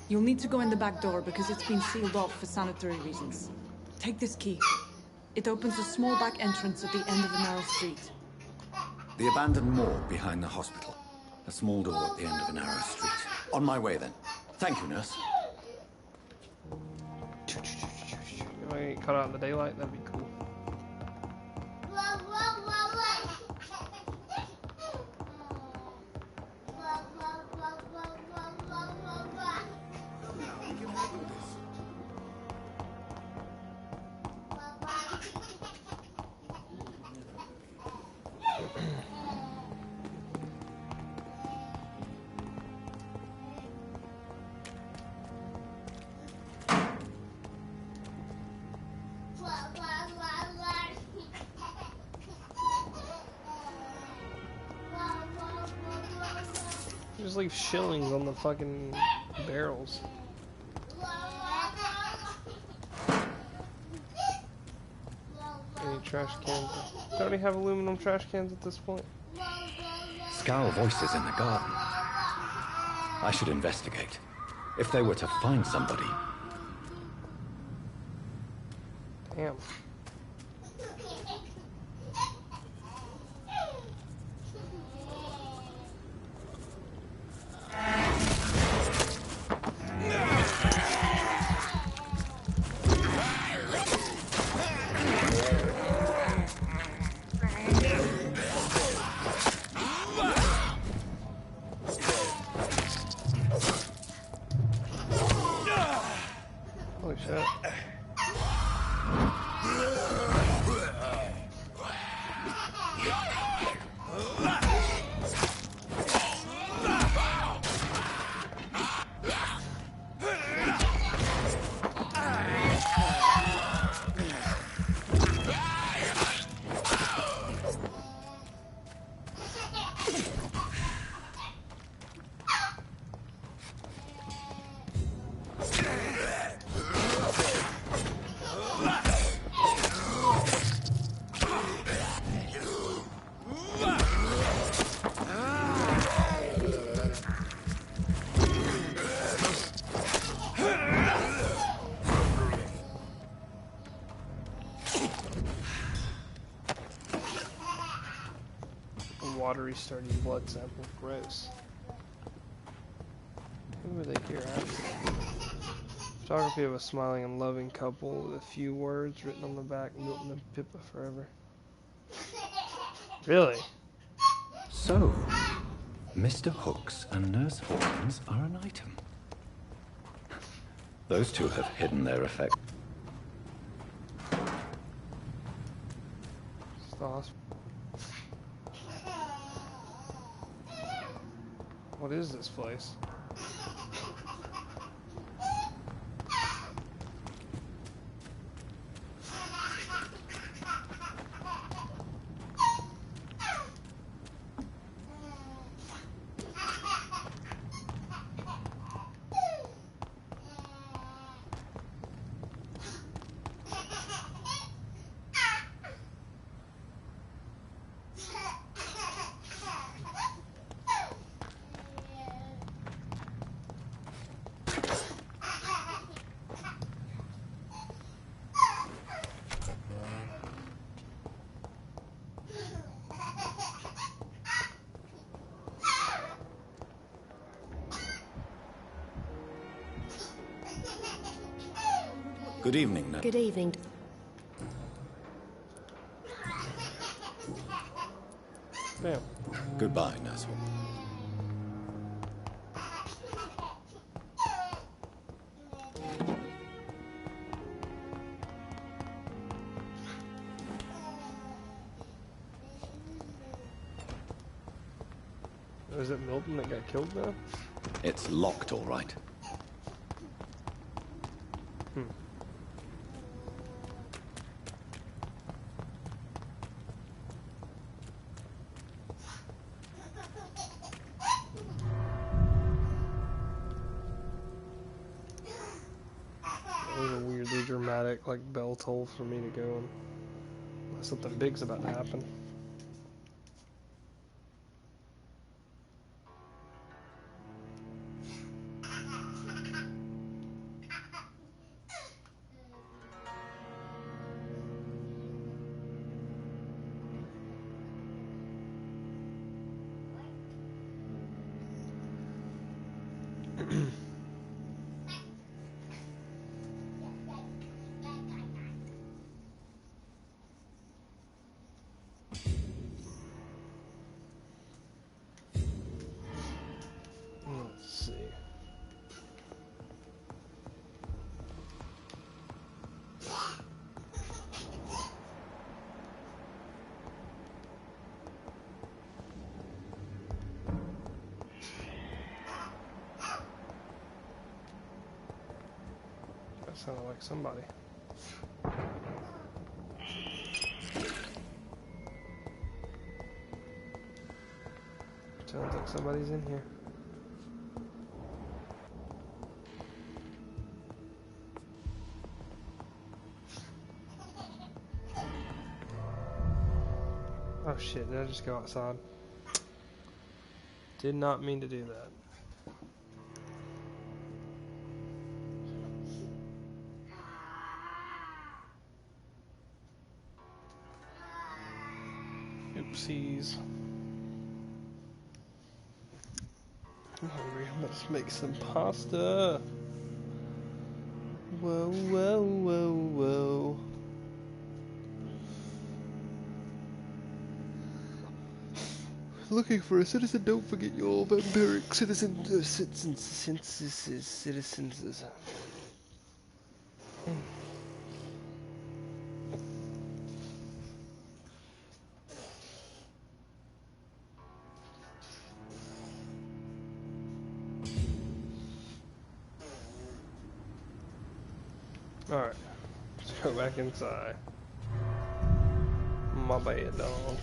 You'll need to go in the back door because it's been sealed off for sanitary reasons. Take this key. It opens a small back entrance at the end of a narrow street. The abandoned morgue behind the hospital. A small door at the end of a narrow street. On my way, then. Thank you, nurse. If I get caught out in the daylight, that'd be cool. Just leave shillings on the fucking barrels. Any trash cans? Do I already have aluminum trash cans at this point? Scowl voices in the garden. I should investigate. If they were to find somebody. Damn. Holy shit. Watery, starting blood sample. Gross. Who were they here at? Photography of a smiling and loving couple with a few words written on the back. Milton and Pippa forever. Really? So, Mr. Hooks and Nurse Hawkins are an item. Those two have hidden their effect. It's the hospital. What is this place? Good evening, Nat. Good evening. Damn. Goodbye, Nassau. Was it Milton that got killed now? It's locked, all right. It was a weirdly dramatic, like, bell toll for me to go and something big's about to happen. Let's see. That sounded like somebody. Sounds like somebody's in here. Oh shit, did I just go outside? Did not mean to do that. Oopsies. I'm hungry. Let's make some pasta. Whoa, whoa, whoa, whoa. Looking for a citizen. Don't forget your vampiric citizens. Citizens. Alright, let's go back inside. My bad, dog.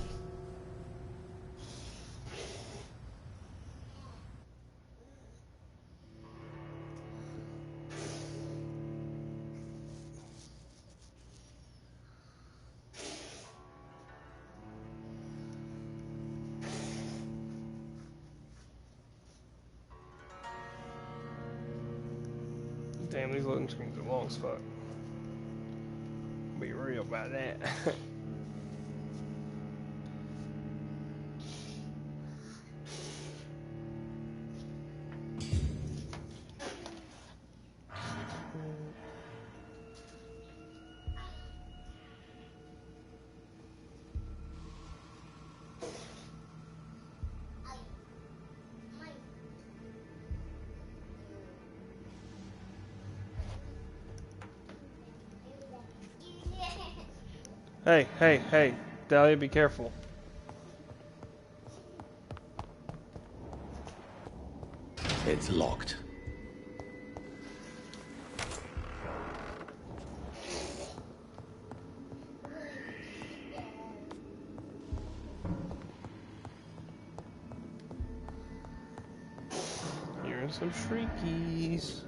Damn, these loading screens are long as fuck. Be real about that. Hey, hey, hey, Dahlia, be careful. It's locked. Hearing some shriekies.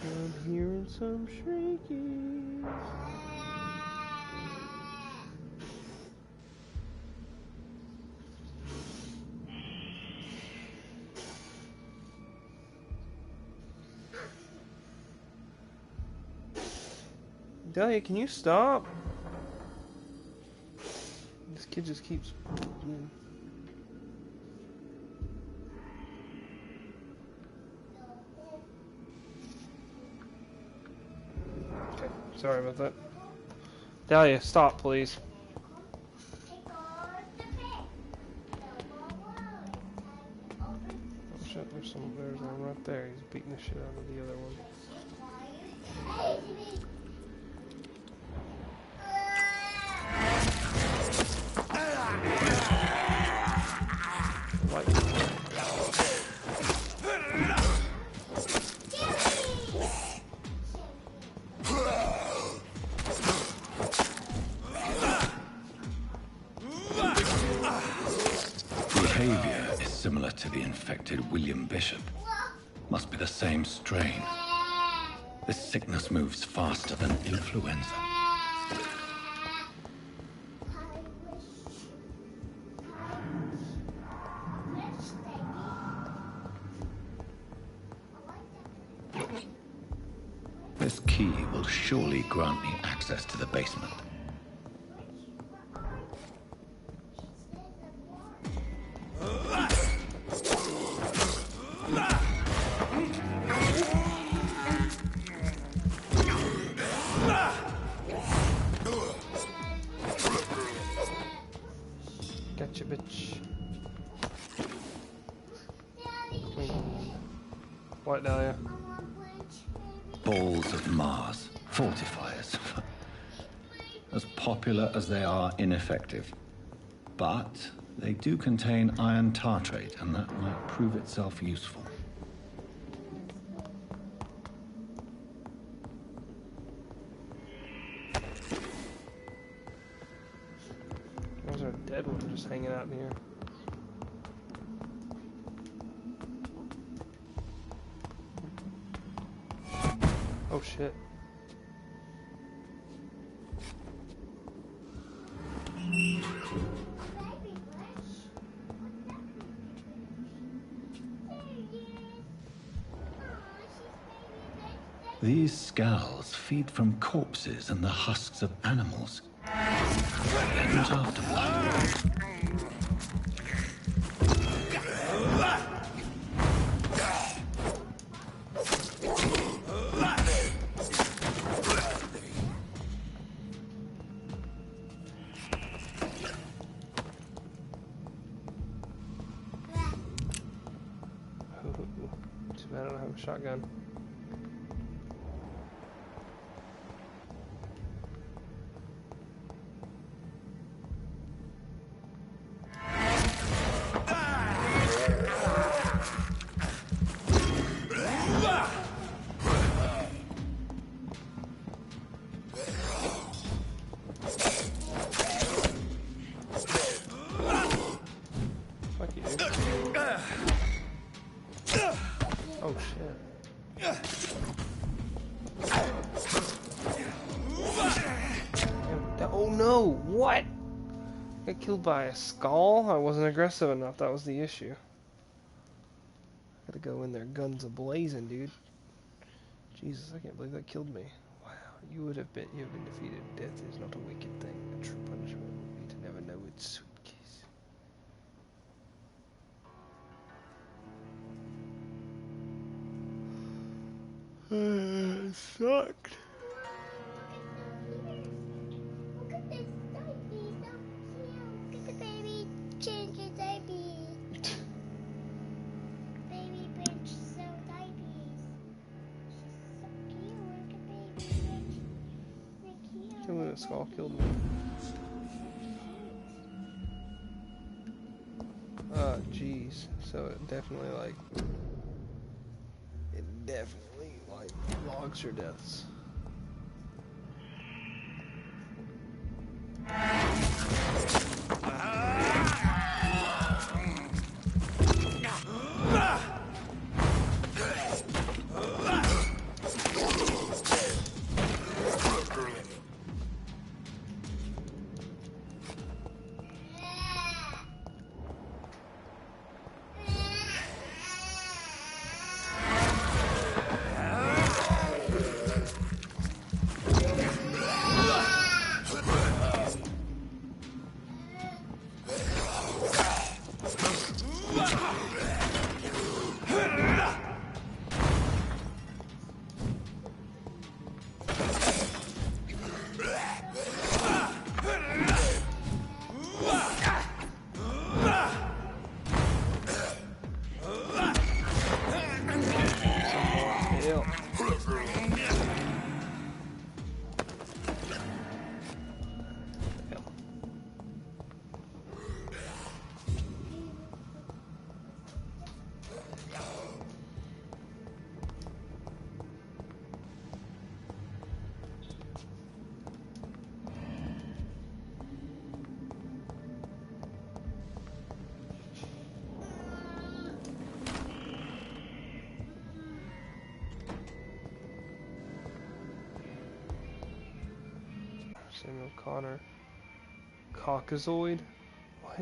I'm hearing some shriekies. Dahlia, can you stop? This kid just keeps... Sorry about that. Dahlia, stop, please. Oh shit, there's one right there. He's beating the shit out of the other one. Behavior is similar to the infected William Bishop. Must be the same strain. This sickness moves faster than influenza. This key will surely grant me access to the basement. Gotcha, bitch. What, Dahlia? Balls of Mars. Fortifiers. As popular as they are ineffective. But they do contain iron tartrate, and that might prove itself useful. There's a dead one just hanging out in here. Oh shit. These skulls feed from corpses and the husks of animals. They're not after blood. Too bad I don't have a shotgun. Oh shit. Oh no, what? Got killed by a skull? I wasn't aggressive enough, that was the issue. Gotta go in there guns a-blazing, dude. Jesus, I can't believe that killed me. Wow, you have been defeated. Death is not a wicked thing. A true punishment would be to never know its suitcase. It sucked. Look at this diaper, so cute. Look at the baby change his diapers. Baby bitch, so diapers. She's so cute. Look at baby bitch. So cute. Killing a skull killed me. Oh, jeez. So it definitely logs your deaths. Connor. Caucasoid? What?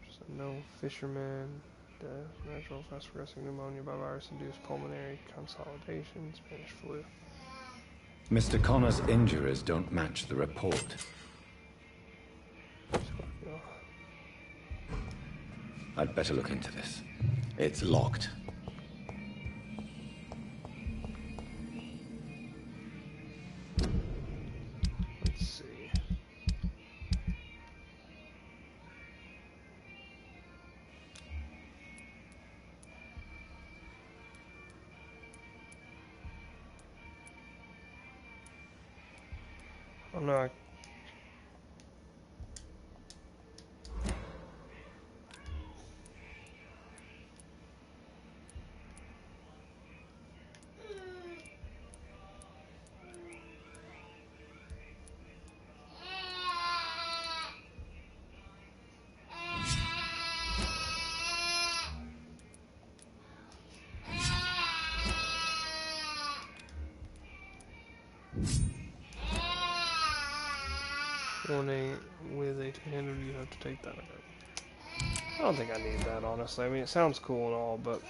Just a no fisherman. Death, natural fast progressing pneumonia by virus-induced pulmonary consolidation, Spanish flu. Mr. Connor's injuries don't match the report. I'd better look into this. It's locked. Let's see. Oh no. With a two-hander, you have to take that. I don't think I need that, honestly. I mean, it sounds cool and all, but...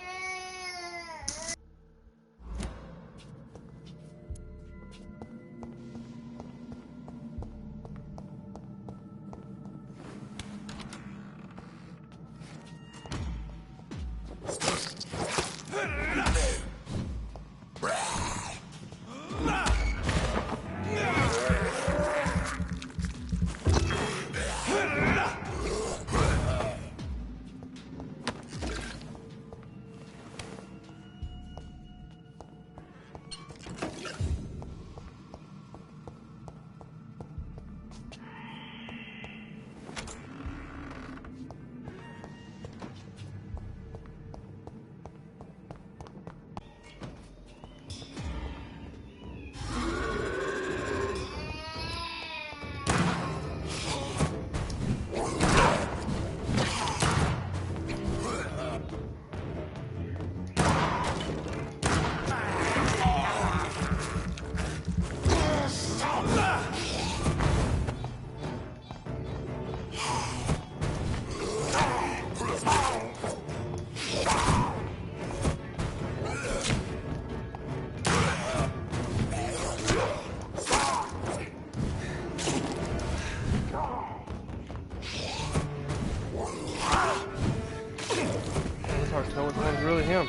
Really him.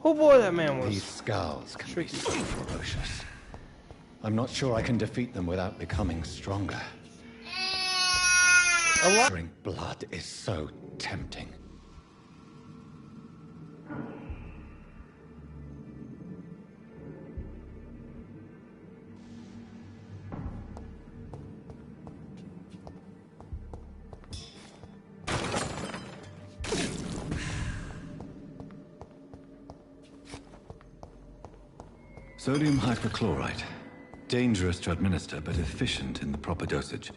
Oh boy, that man was... These scowls can be so ferocious. I'm not sure I can defeat them without becoming stronger. Drink blood is so tempting. Sodium hypochlorite. Dangerous to administer, but efficient in the proper dosage.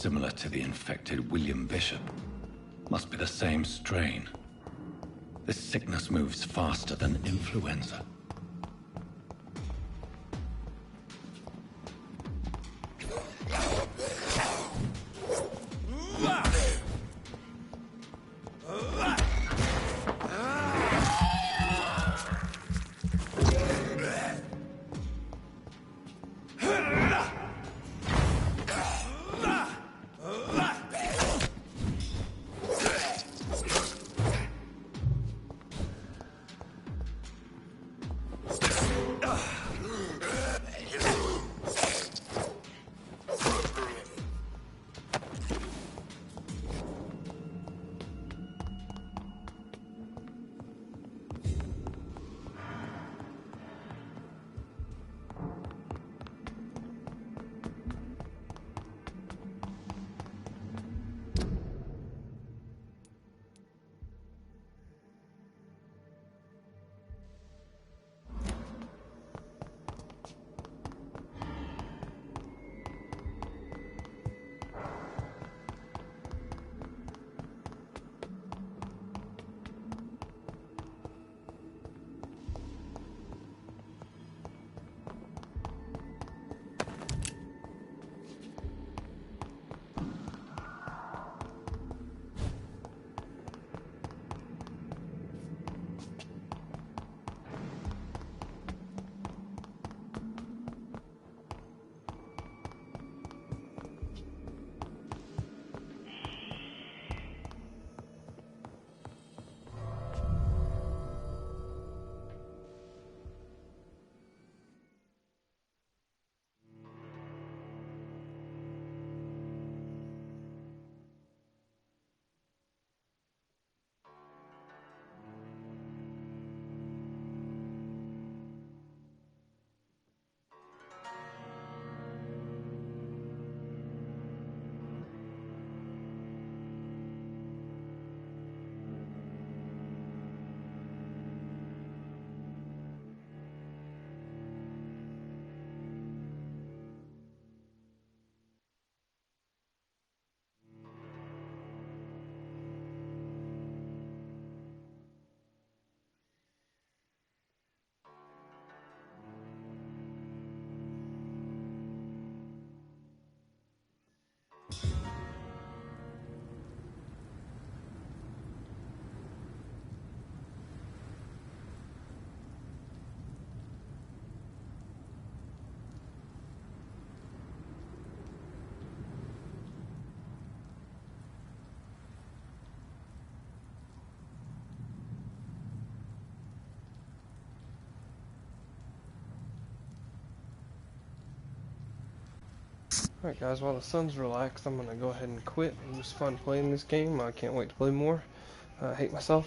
Similar to the infected William Bishop. Must be the same strain. This sickness moves faster than influenza. Alright guys, while the sun's relaxed, I'm gonna go ahead and quit. It was fun playing this game. I can't wait to play more. I hate myself.